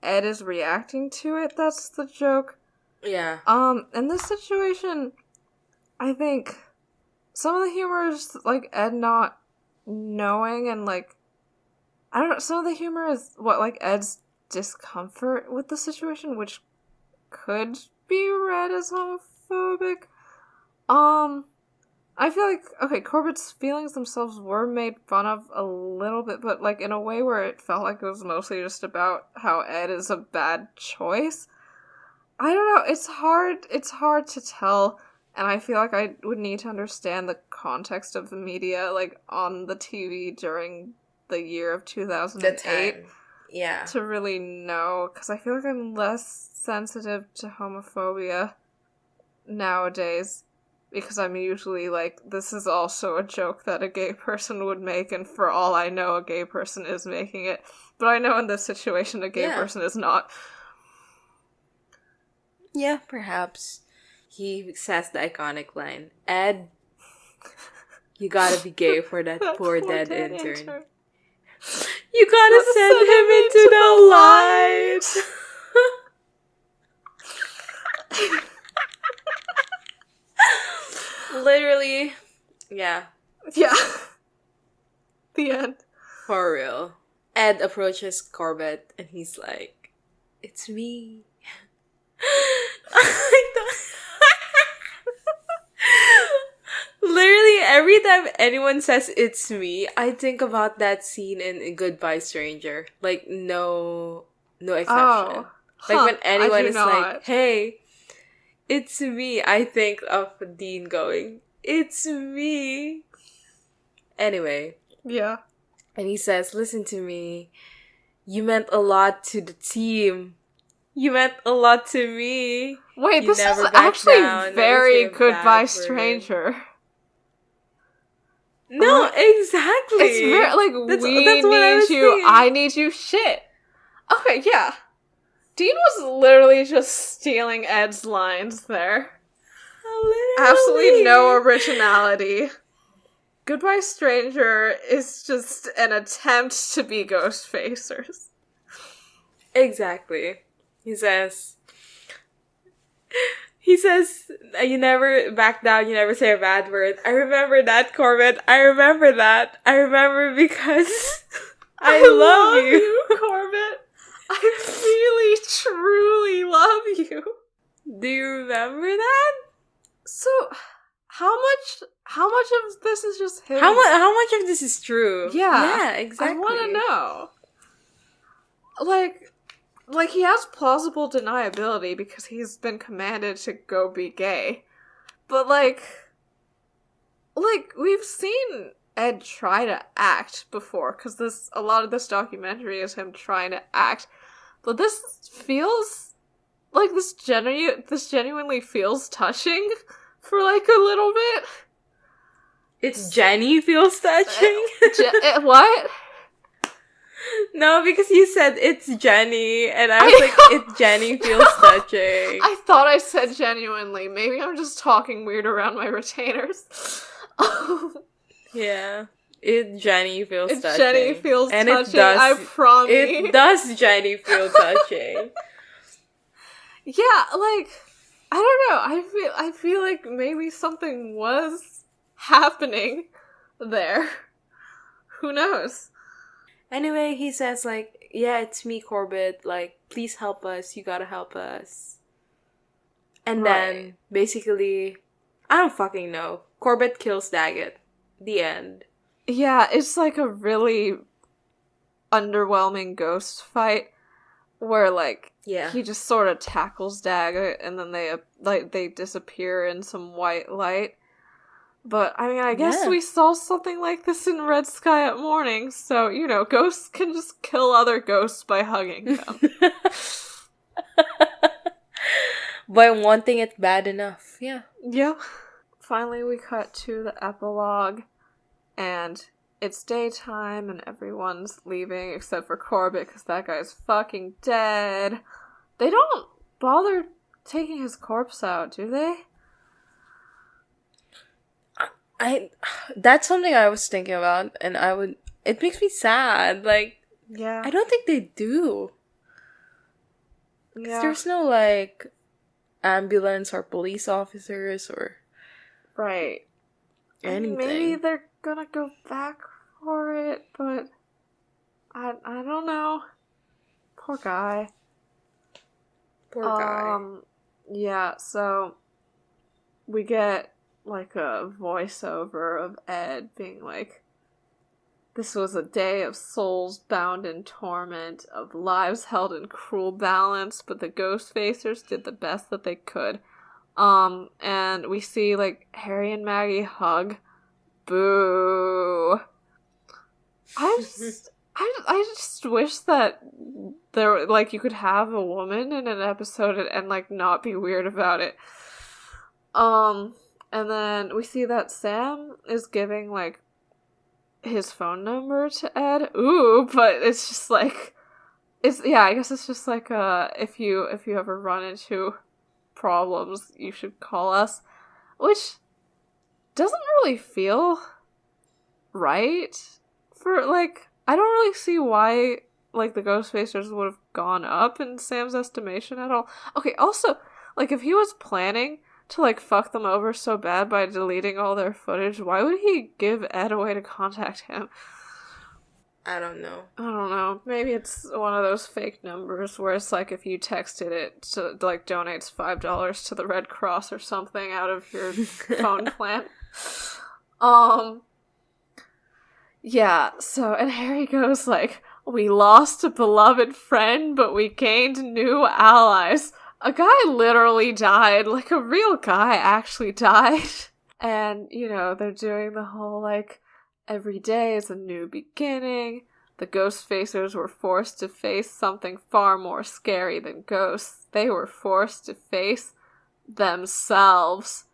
Ed is reacting to it that's the joke. Yeah. In this situation, I think some of the humor is, like, Ed not knowing and, like, I don't know, some of the humor is, like, Ed's discomfort with the situation, which could be read as homophobic. I feel like, okay, Corbett's feelings themselves were made fun of a little bit, but, like, in a way where it felt like it was mostly just about how Ed is a bad choice. I don't know, it's hard to tell, and I feel like I would need to understand the context of the media, like, on the TV during the year of 2008. Yeah. To really know, because I feel like I'm less sensitive to homophobia nowadays, because I'm usually like, this is also a joke that a gay person would make, and for all I know, a gay person is making it. But I know in this situation, a gay person is not. Yeah, perhaps. He says the iconic line, Ed, you gotta be gay for that poor dead intern. You gotta send him into the light! Literally, yeah. Yeah. The end. For real. Ed approaches Corbett and he's like, it's me. Literally, every time anyone says it's me, I think about that scene in Goodbye Stranger. Like, no exception. Oh, like, when anyone is not. like, hey, it's me, I think of Dean going, it's me. Anyway. Yeah. And he says, listen to me. You meant a lot to the team. You meant a lot to me. Wait, You this is never back actually down, very never say a Goodbye bad word. Stranger. No, exactly. It's very, like, that's we what I was need you, thinking. I need you shit. Okay, yeah. Dean was literally just stealing Ed's lines there. Literally. Absolutely no originality. Goodbye Stranger is just an attempt to be Ghostfacers. Exactly. He says, you never back down, you never say a bad word. I remember that, Corbett. I remember that. I remember because I love you, Corbett. I really, truly love you. Do you remember that? So, how much of this is just him? How much of this is true? Yeah, exactly. I want to know. Like, he has plausible deniability because he's been commanded to go be gay. But, like, we've seen Ed try to act before, because a lot of this documentary is him trying to act. But this feels, like, this genuinely feels touching for, like, a little bit. It's Jenny feels touching? What? No, because you said it's Jenny, and I was like, it's Jenny feels touching. I thought I said genuinely. Maybe I'm just talking weird around my retainers. Yeah. Jenny feels touching. Jenny feels and touching, it does, I promise. It does Jenny feel touching. Yeah, like, I don't know. I feel like maybe something was happening there. Who knows? Anyway, he says, like, yeah, it's me, Corbett. Like, please help us. You gotta help us. And then, basically, I don't fucking know. Corbett kills Daggett. The end. Yeah, it's like a really underwhelming ghost fight where, like, he just sort of tackles Daggett and then they disappear in some white light. But, I mean, I guess we saw something like this in Red Sky at Morning, so, you know, ghosts can just kill other ghosts by hugging them. By wanting it bad enough, yeah. Yeah. finally we cut to the epilogue, and it's daytime, and everyone's leaving except for Corbett, because that guy's fucking dead. They don't bother taking his corpse out, do they? That's something I was thinking about, and it makes me sad. Like, Yeah. I don't think they do. Yeah. There's no, like, ambulance or police officers or Right. anything. Maybe they're gonna go back for it, but I don't know. Poor guy. Poor guy. Yeah, so we get like a voiceover of Ed being like, "This was a day of souls bound in torment, of lives held in cruel balance, but the Ghostfacers did the best that they could." And we see like Harry and Maggie hug. Boo. I just wish that there, like, you could have a woman in an episode and like not be weird about it. And then we see that Sam is giving like his phone number to Ed. Ooh, but it's just like, I guess it's just like if you ever run into problems, you should call us, which doesn't really feel right for, like, I don't really see why, like, the Ghostfacers would have gone up in Sam's estimation at all. Okay, also, like, if he was planning to, like, fuck them over so bad by deleting all their footage, why would he give Ed a way to contact him? I don't know. Maybe it's one of those fake numbers where it's like if you texted it to, like, donates $5 to the Red Cross or something out of your phone plan. Yeah, so, and Harry goes like, "We lost a beloved friend, but we gained new allies." A guy literally died, like a real guy actually died. And, you know, they're doing the whole, like, every day is a new beginning. The Ghostfacers were forced to face something far more scary than ghosts. They were forced to face themselves.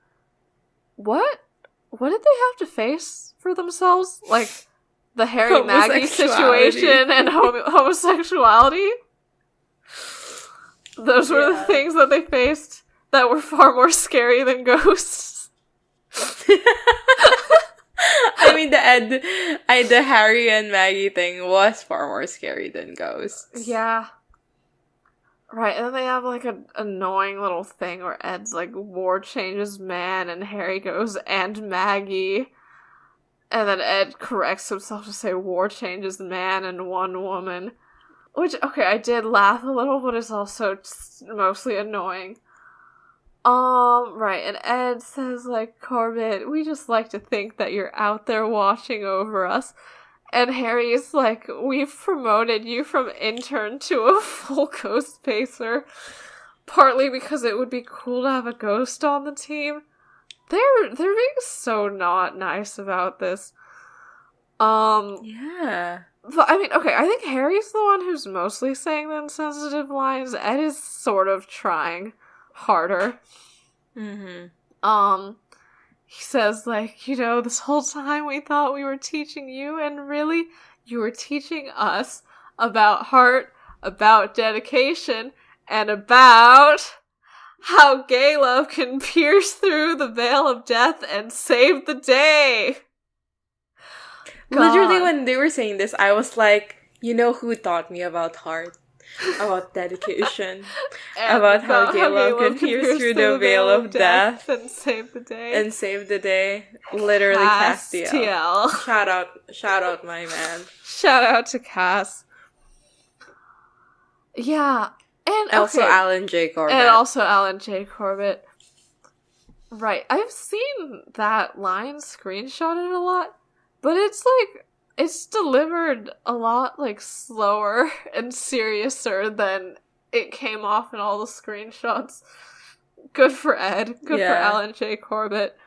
What did they have to face for themselves? Like, the Harry Maggie situation and homosexuality? Those were the things that they faced that were far more scary than ghosts. I mean, the Harry and Maggie thing was far more scary than ghosts. Yeah. Right, and then they have, like, an annoying little thing where Ed's like, "War changes man," and Harry goes, "And Maggie." And then Ed corrects himself to say, "War changes man and one woman." Which, okay, I did laugh a little, but it's also just mostly annoying. Right, and Ed says, like, "Corbett, we just like to think that you're out there watching over us." And Harry's like, "We've promoted you from intern to a full Ghostfacer, partly because it would be cool to have a ghost on the team." They're being so not nice about this. Yeah. But, I mean, okay, I think Harry's the one who's mostly saying the insensitive lines. Ed is sort of trying harder. Mm-hmm. He says, like, "You know, this whole time we thought we were teaching you, and really, you were teaching us about heart, about dedication, and about how gay love can pierce through the veil of death and save the day." God. Literally, when they were saying this, I was like, you know who taught me about heart? About dedication. about how gay love can pierce through the veil of death. And save the day. And save the day. Literally, Castiel. Shout out, my man. Shout out to Cass. Yeah. And also Alan J. Corbett. Right. I've seen that line screenshotted a lot, but it's like, it's delivered a lot, like, slower and seriouser than it came off in all the screenshots. Good for Ed. Good for Alan J. Corbett.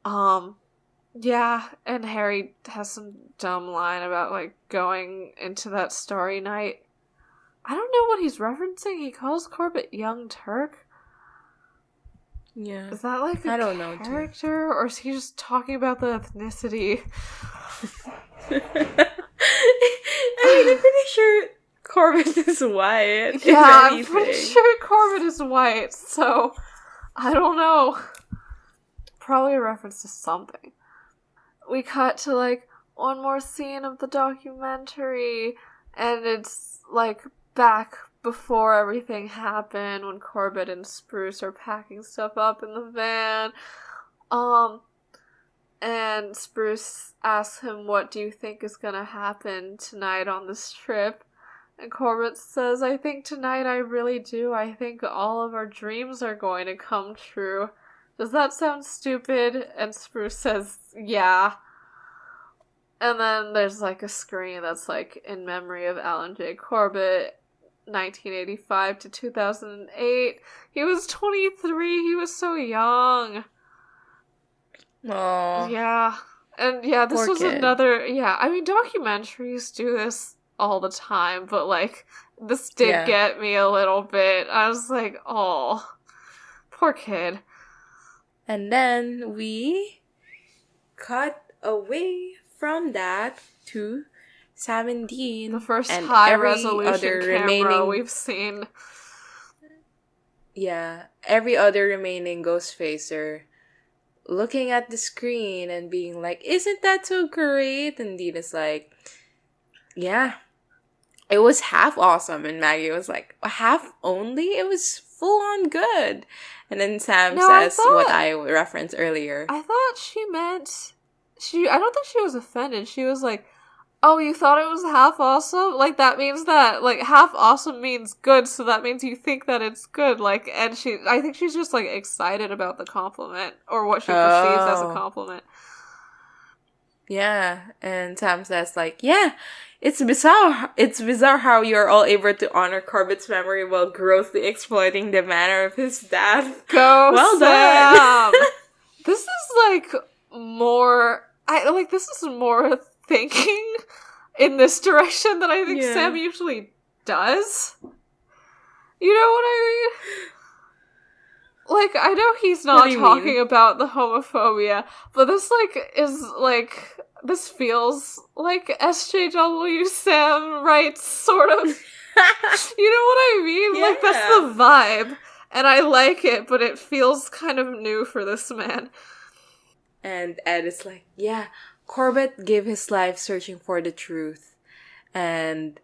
Yeah, and Harry has some dumb line about, like, going into that starry night. I don't know what he's referencing. He calls Corbett Young Turk. Yeah. Is that like a I don't know, character, or is he just talking about the ethnicity? I mean, I'm pretty sure Corbett is white. Yeah, I'm pretty sure Corbett is white, so I don't know. Probably a reference to something. We cut to like one more scene of the documentary, and it's like back before everything happened, when Corbett and Spruce are packing stuff up in the van. And Spruce asks him, what do you think is gonna happen tonight on this trip? And Corbett says, I think tonight I really do. I think all of our dreams are going to come true. Does that sound stupid? And Spruce says, yeah. And then there's like a screen that's like in memory of Alan J. Corbett, 1985 to 2008. He was 23. He was so young. Aww. Yeah. And yeah, this Poor was kid. another... Yeah, I mean, documentaries do this all the time, but like, this did get me a little bit. I was like, oh, poor kid. And then we cut away from that to Sam and Dean. The first and high-resolution camera we've seen. Yeah, every other remaining Ghostfacer looking at the screen and being like, isn't that so great? And Dean is like, yeah, it was half awesome. And Maggie was like, half only? It was full on good. And then Sam says what I referenced earlier. I thought she meant... I don't think she was offended. She was like, oh, you thought it was half awesome? Like, that means that, like, half awesome means good, so that means you think that it's good. Like, and I think she's just, like, excited about the compliment, or what she perceives as a compliment. Yeah, and Sam says, like, yeah, it's bizarre. It's bizarre how you're all able to honor Corbett's memory while grossly exploiting the manner of his death. Go, well Sam! done! This is, like, more... this is more thinking in this direction than I think Sam usually does. You know what I mean? Like, I know he's not talking about the homophobia, but this, like, is, like, this feels like SJW Sam writes, sort of. You know what I mean? Yeah. Like, that's the vibe. And I like it, but it feels kind of new for this man. And Ed is like, yeah, Corbett gave his life searching for the truth. And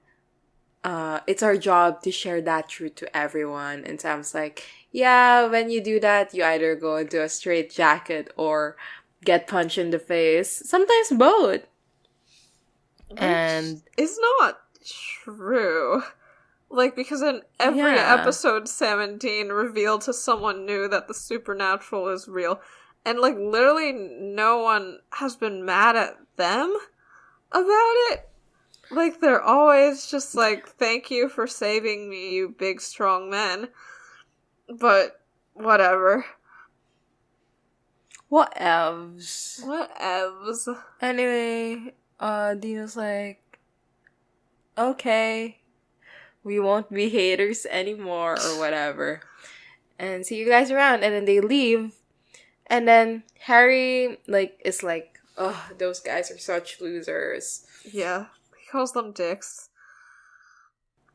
it's our job to share that truth to everyone. And Sam's like, yeah, when you do that, you either go into a straitjacket or get punched in the face. Sometimes both. And it's not true. Like, because in every episode, Sam and Dean reveal to someone new that the supernatural is real. And, like, literally no one has been mad at them about it. Like, they're always just like, thank you for saving me, you big, strong men. But, whatever. Whatevs. Anyway, Dean was like, okay, we won't be haters anymore, or whatever. And see you guys around. And then they leave. And then Harry, like, is like, oh, those guys are such losers. Yeah, he calls them dicks.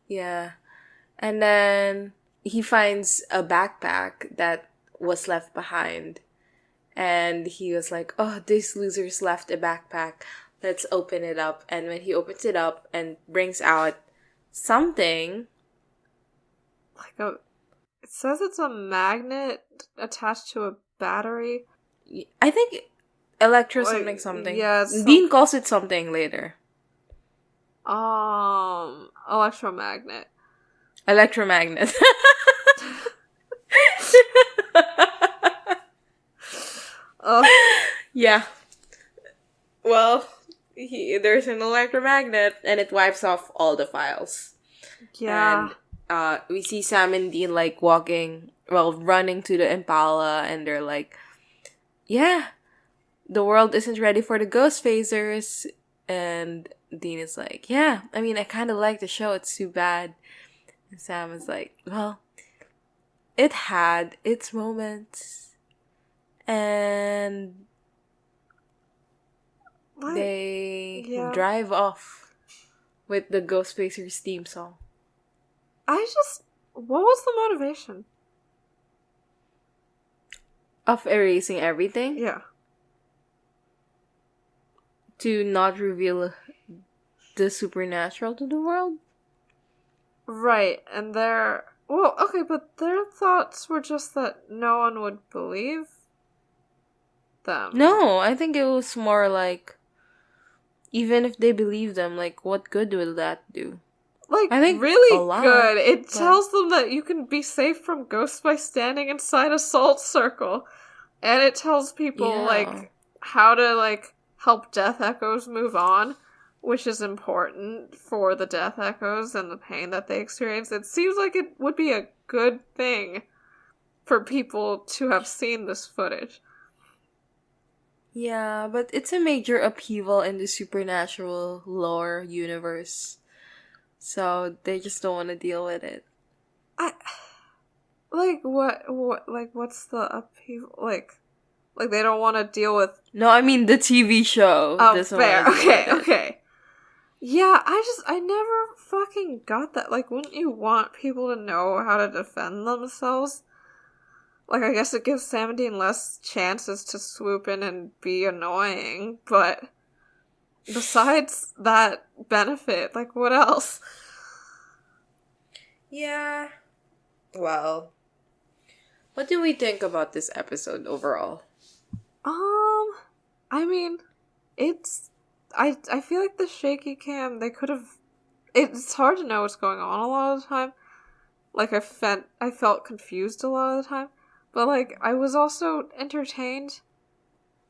Yeah. And then he finds a backpack that was left behind. And he was like, oh, these losers left a backpack. Let's open it up. And when he opens it up and brings out something. Like it says it's a magnet attached to a battery. I think something. Yeah, Dean calls it something later. Electromagnet. Yeah. Well, there's an electromagnet and it wipes off all the files. Yeah. And we see Sam and Dean like running to the Impala, and they're like, yeah, the world isn't ready for the Ghostfacers. And Dean is like, yeah, I mean, I kind of like the show, it's too bad. And Sam is like, well, it had its moments. And What? they Yeah. drive off with the Ghostfacers theme song. What was the motivation? Of erasing everything? Yeah. To not reveal the supernatural to the world? Right, and but their thoughts were just that no one would believe them. No, I think it was more like, even if they believe them, like, what good will that do? Like, I think really a lot, good. It but- tells them that you can be safe from ghosts by standing inside a salt circle. And it tells people, like, how to, like, help death echoes move on, which is important for the death echoes and the pain that they experience. It seems like it would be a good thing for people to have seen this footage. Yeah, but it's a major upheaval in the supernatural lore universe. So they just don't want to deal with it. What's the upheaval? Like they don't want to deal with... No, I mean the TV show. Oh, fair. Okay. Okay. Yeah, I never fucking got that. Like, wouldn't you want people to know how to defend themselves? Like, I guess it gives Sam and Dean less chances to swoop in and be annoying, but besides that benefit, like, what else? Yeah. Well, what do we think about this episode overall? I mean, I feel like the shaky cam, they could have... It's hard to know what's going on a lot of the time. Like, I felt confused a lot of the time. But, like, I was also entertained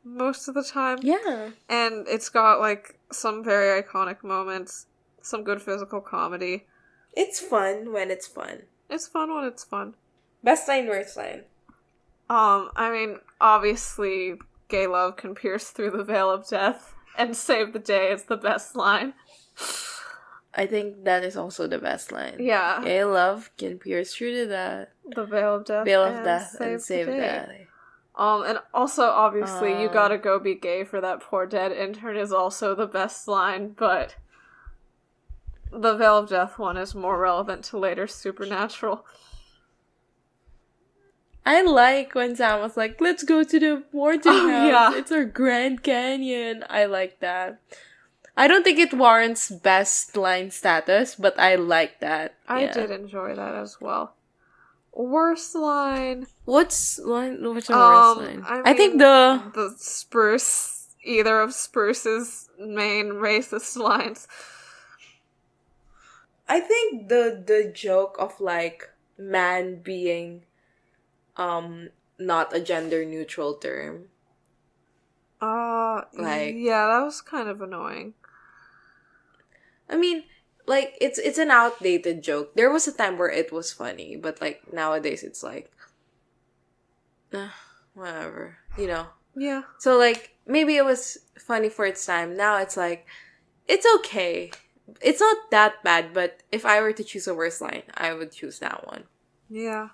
most of the time. Yeah. And it's got, like, some very iconic moments, some good physical comedy. It's fun when it's fun. It's fun when it's fun. Best line, worst line. I mean, obviously, gay love can pierce through the veil of death and save the day is the best line. I think that is also the best line. Yeah. Gay love can pierce through the veil of death. And save the day. And also, obviously, you gotta go be gay for that poor dead intern is also the best line, but the veil of death one is more relevant to later Supernatural. I like when Sam was like, let's go to the Warden house. Yeah. It's our Grand Canyon. I like that. I don't think it warrants best line status, but I like that. I did enjoy that as well. Worst line. What's the worst line? I think the Spruce, either of Spruce's main racist lines. I think the joke of like man being not a gender neutral term. Yeah, that was kind of annoying. I mean, like, it's an outdated joke. There was a time where it was funny, but, like, nowadays it's like, whatever, you know? Yeah. So, like, maybe it was funny for its time. Now it's like, it's okay. It's not that bad, but if I were to choose a worst line, I would choose that one. Yeah.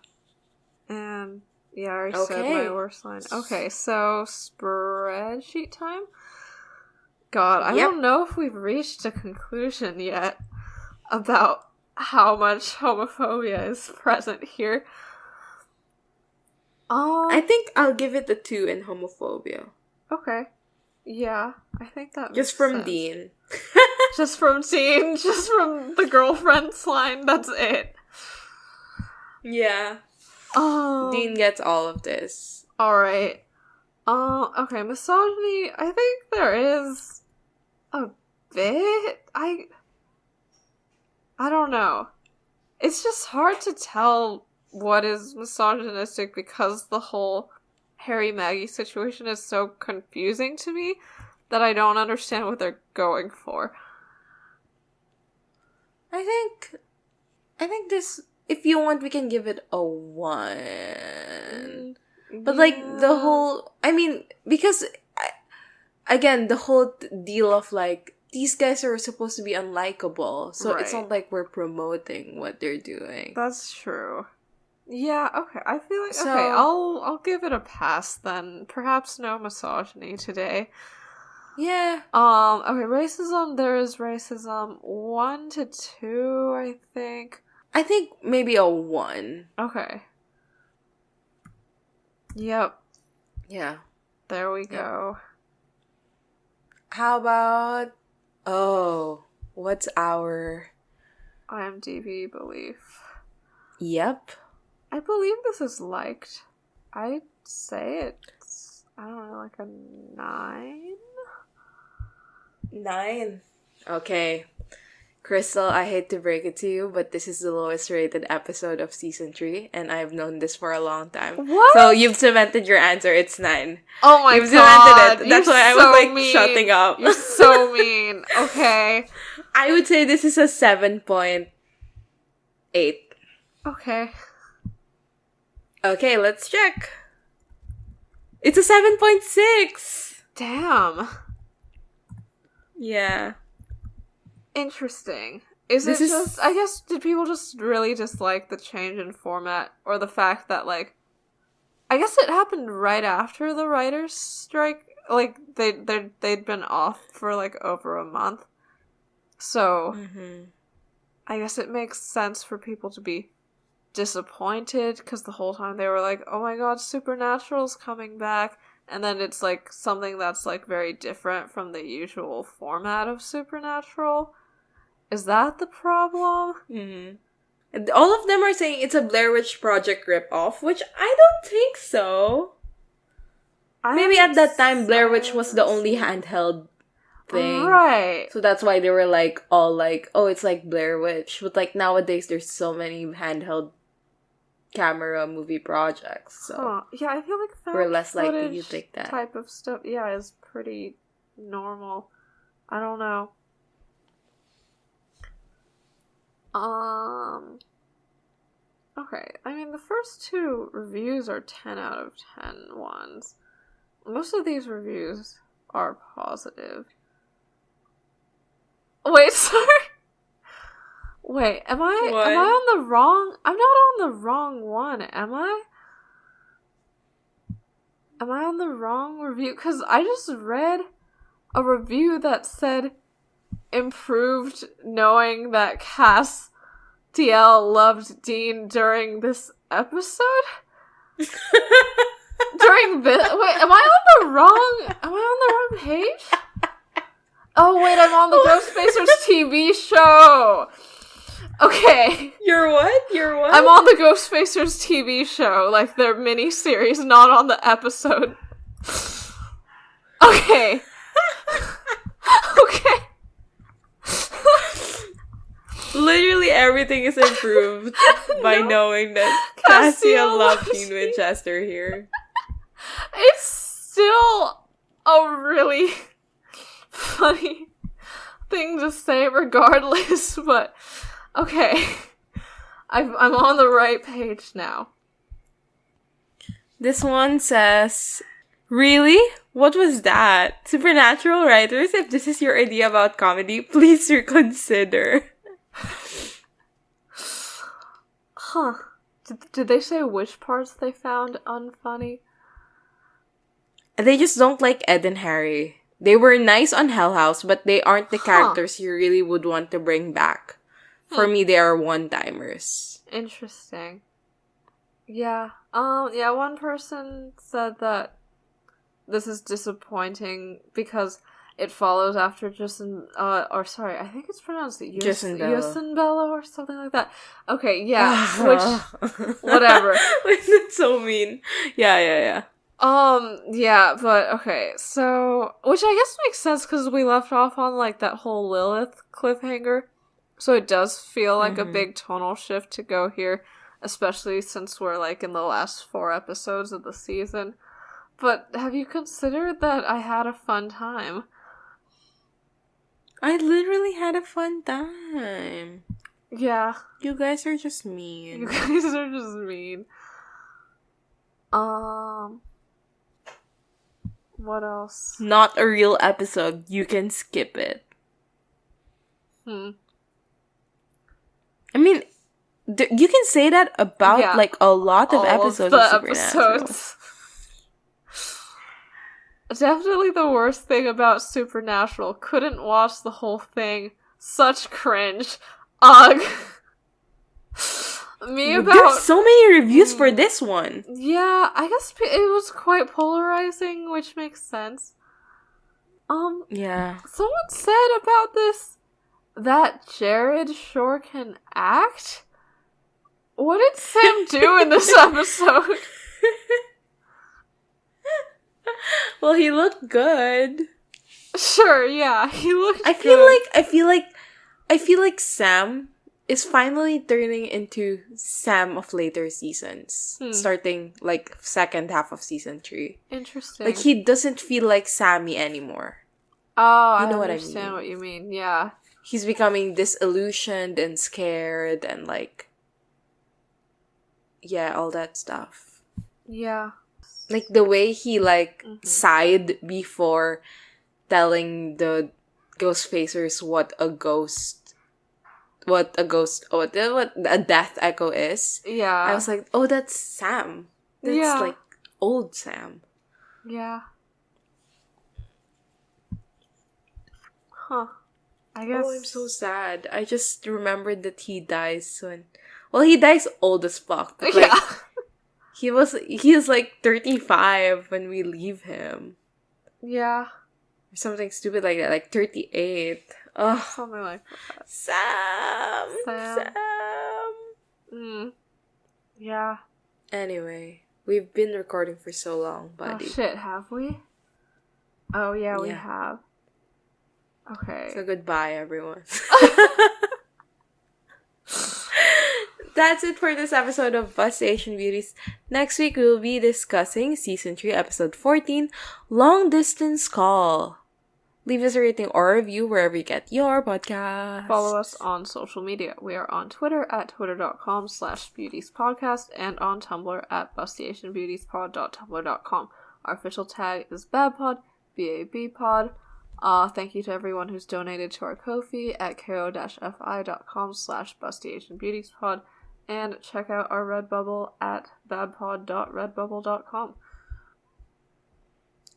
And, yeah, I already said my worst line. Okay, so, spreadsheet time? God, I don't know if we've reached a conclusion yet about how much homophobia is present here. I think I'll give it a 2 in homophobia. Okay. Yeah, I think that makes Just from sense. Dean. Just from Dean, just from the girlfriend's line, that's it. Yeah. Dean gets all of this. Alright. Okay, misogyny, I think there is a bit. I don't know. It's just hard to tell what is misogynistic because the whole Harry Maggie situation is so confusing to me that I don't understand what they're going for. I think this, if you want, we can give it a 1. But, like, the whole... I mean, because, again, the whole deal of, like, these guys are supposed to be unlikable. So it's not like we're promoting what they're doing. That's true. Yeah, okay. I feel like So- okay, I'll give it a pass then. Perhaps no misogyny today. Yeah. Okay, racism, there is racism 1 to 2, I think. I think maybe a 1. Okay. Yep, Yeah. there we go. How about... Oh, what's our... IMDb belief. Yep. I believe this is liked. I'd say it's, I don't know, like a 9? 9. Okay. Crystal, I hate to break it to you, but this is the lowest rated episode of season 3, and I've known this for a long time. What? So you've cemented your answer. It's 9. Oh my You've god! cemented it. That's You're why I so was like mean. shutting up. You're so mean. Okay. I would say this is a 7.8. Okay. Okay, let's check. It's a 7.6. Damn. Yeah. Interesting. Is This it is- just, I guess, did people just really dislike the change in format, or the fact that, like, I guess it happened right after the writers' strike, like, they'd been off for, like, over a month, so, I guess it makes sense for people to be disappointed, because the whole time they were like, oh my god, Supernatural's coming back, and then it's, like, something that's, like, very different from the usual format of Supernatural. Is that the problem? And all of them are saying it's a Blair Witch Project ripoff, which I don't think so. Maybe at that time, Blair Witch was the only handheld thing. Right. So that's why they were like, all like, oh, it's like Blair Witch. But like nowadays, there's so many handheld camera movie projects. So Huh. Yeah, I feel like we're less likely to footage think that. type of stuff, yeah, is pretty normal. I don't know. Okay, I mean, the first 2 reviews are 10 out of 10 ones. Most of these reviews are positive. Wait, sorry. Wait, am I on the wrong... I'm not on the wrong one, am I? Am I on the wrong review? Because I just read a review that said improved knowing that Cass DL loved Dean during this episode? During this... Wait, am I on the wrong page? Oh, wait, I'm on the Ghostfacers TV show! Okay. You're what? I'm on the Ghostfacers TV show, like their mini-series, not on the episode. Okay. Okay. Literally everything is improved by knowing that Cassia loved Dean Winchester here. It's still a really funny thing to say regardless, but okay. I'm on the right page now. This one says, really? What was that? Supernatural writers, if this is your idea about comedy, please reconsider. Huh. Did they say which parts they found unfunny? They just don't like Ed and Harry. They were nice on Hell House, but they aren't the characters you really would want to bring back. For me, they are one-timers. Interesting. Yeah. Yeah, one person said that this is disappointing because it follows after I think it's pronounced Yusinbella or something like that. Okay, yeah, which, whatever. That's so mean. Yeah. Yeah, but okay, so, which I guess makes sense because we left off on, like, that whole Lilith cliffhanger, so it does feel like a big tonal shift to go here, especially since we're, like, in the last 4 episodes of the season. But have you considered that I had a fun time? I literally had a fun time. Yeah. You guys are just mean. You guys are just mean. What else? Not a real episode. You can skip it. I mean, you can say that about Yeah. like a lot of All episodes of of the Supernatural. episodes. Definitely the worst thing about Supernatural. Couldn't watch the whole thing. Such cringe. Ugh. There's so many reviews for this one. Yeah, I guess it was quite polarizing, which makes sense. Yeah. Someone said about this that Jared sure can act? What did Sam do in this episode? Well, he looked good. Sure, yeah, he looked I feel like Sam is finally turning into Sam of later seasons. Starting like second half of season 3. Interesting. Like he doesn't feel like Sammy anymore. Oh, You know I what I understand mean. what you mean, yeah. He's becoming disillusioned and scared and like yeah, all that stuff. Yeah. Like the way he like sighed before telling the Ghostfacers what a death echo is. Yeah. I was like, oh, that's Sam. That's like old Sam. Yeah. Huh. I guess. Oh, I'm so sad. I just remembered that he dies soon. Well, he dies old as fuck. But like, he was like 35 when we leave him. Yeah. Or something stupid like that, like 38. Ugh. Something like that. Sam. Yeah. Anyway, we've been recording for so long, buddy. Oh shit, have we? Oh yeah, we have. Okay. So goodbye, everyone. That's it for this episode of Busty Asian Beauties. Next week, we will be discussing Season 3, Episode 14, Long Distance Call. Leave us a rating or a review wherever you get your podcast. Follow us on social media. We are on Twitter at twitter.com/beautiespodcast and on Tumblr at bustyasianbeautiespod.tumblr.com. Our official tag is BABPod, BABPod. Thank you to everyone who's donated to our Ko-fi at ko-fi.com/bustyasianbeautiespod. And check out our Redbubble at babpod.redbubble.com.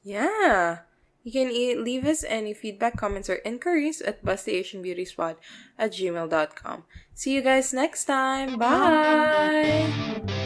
Yeah. You can leave us any feedback, comments, or inquiries at bustyasianbeautiespod@gmail.com. See you guys next time. Bye!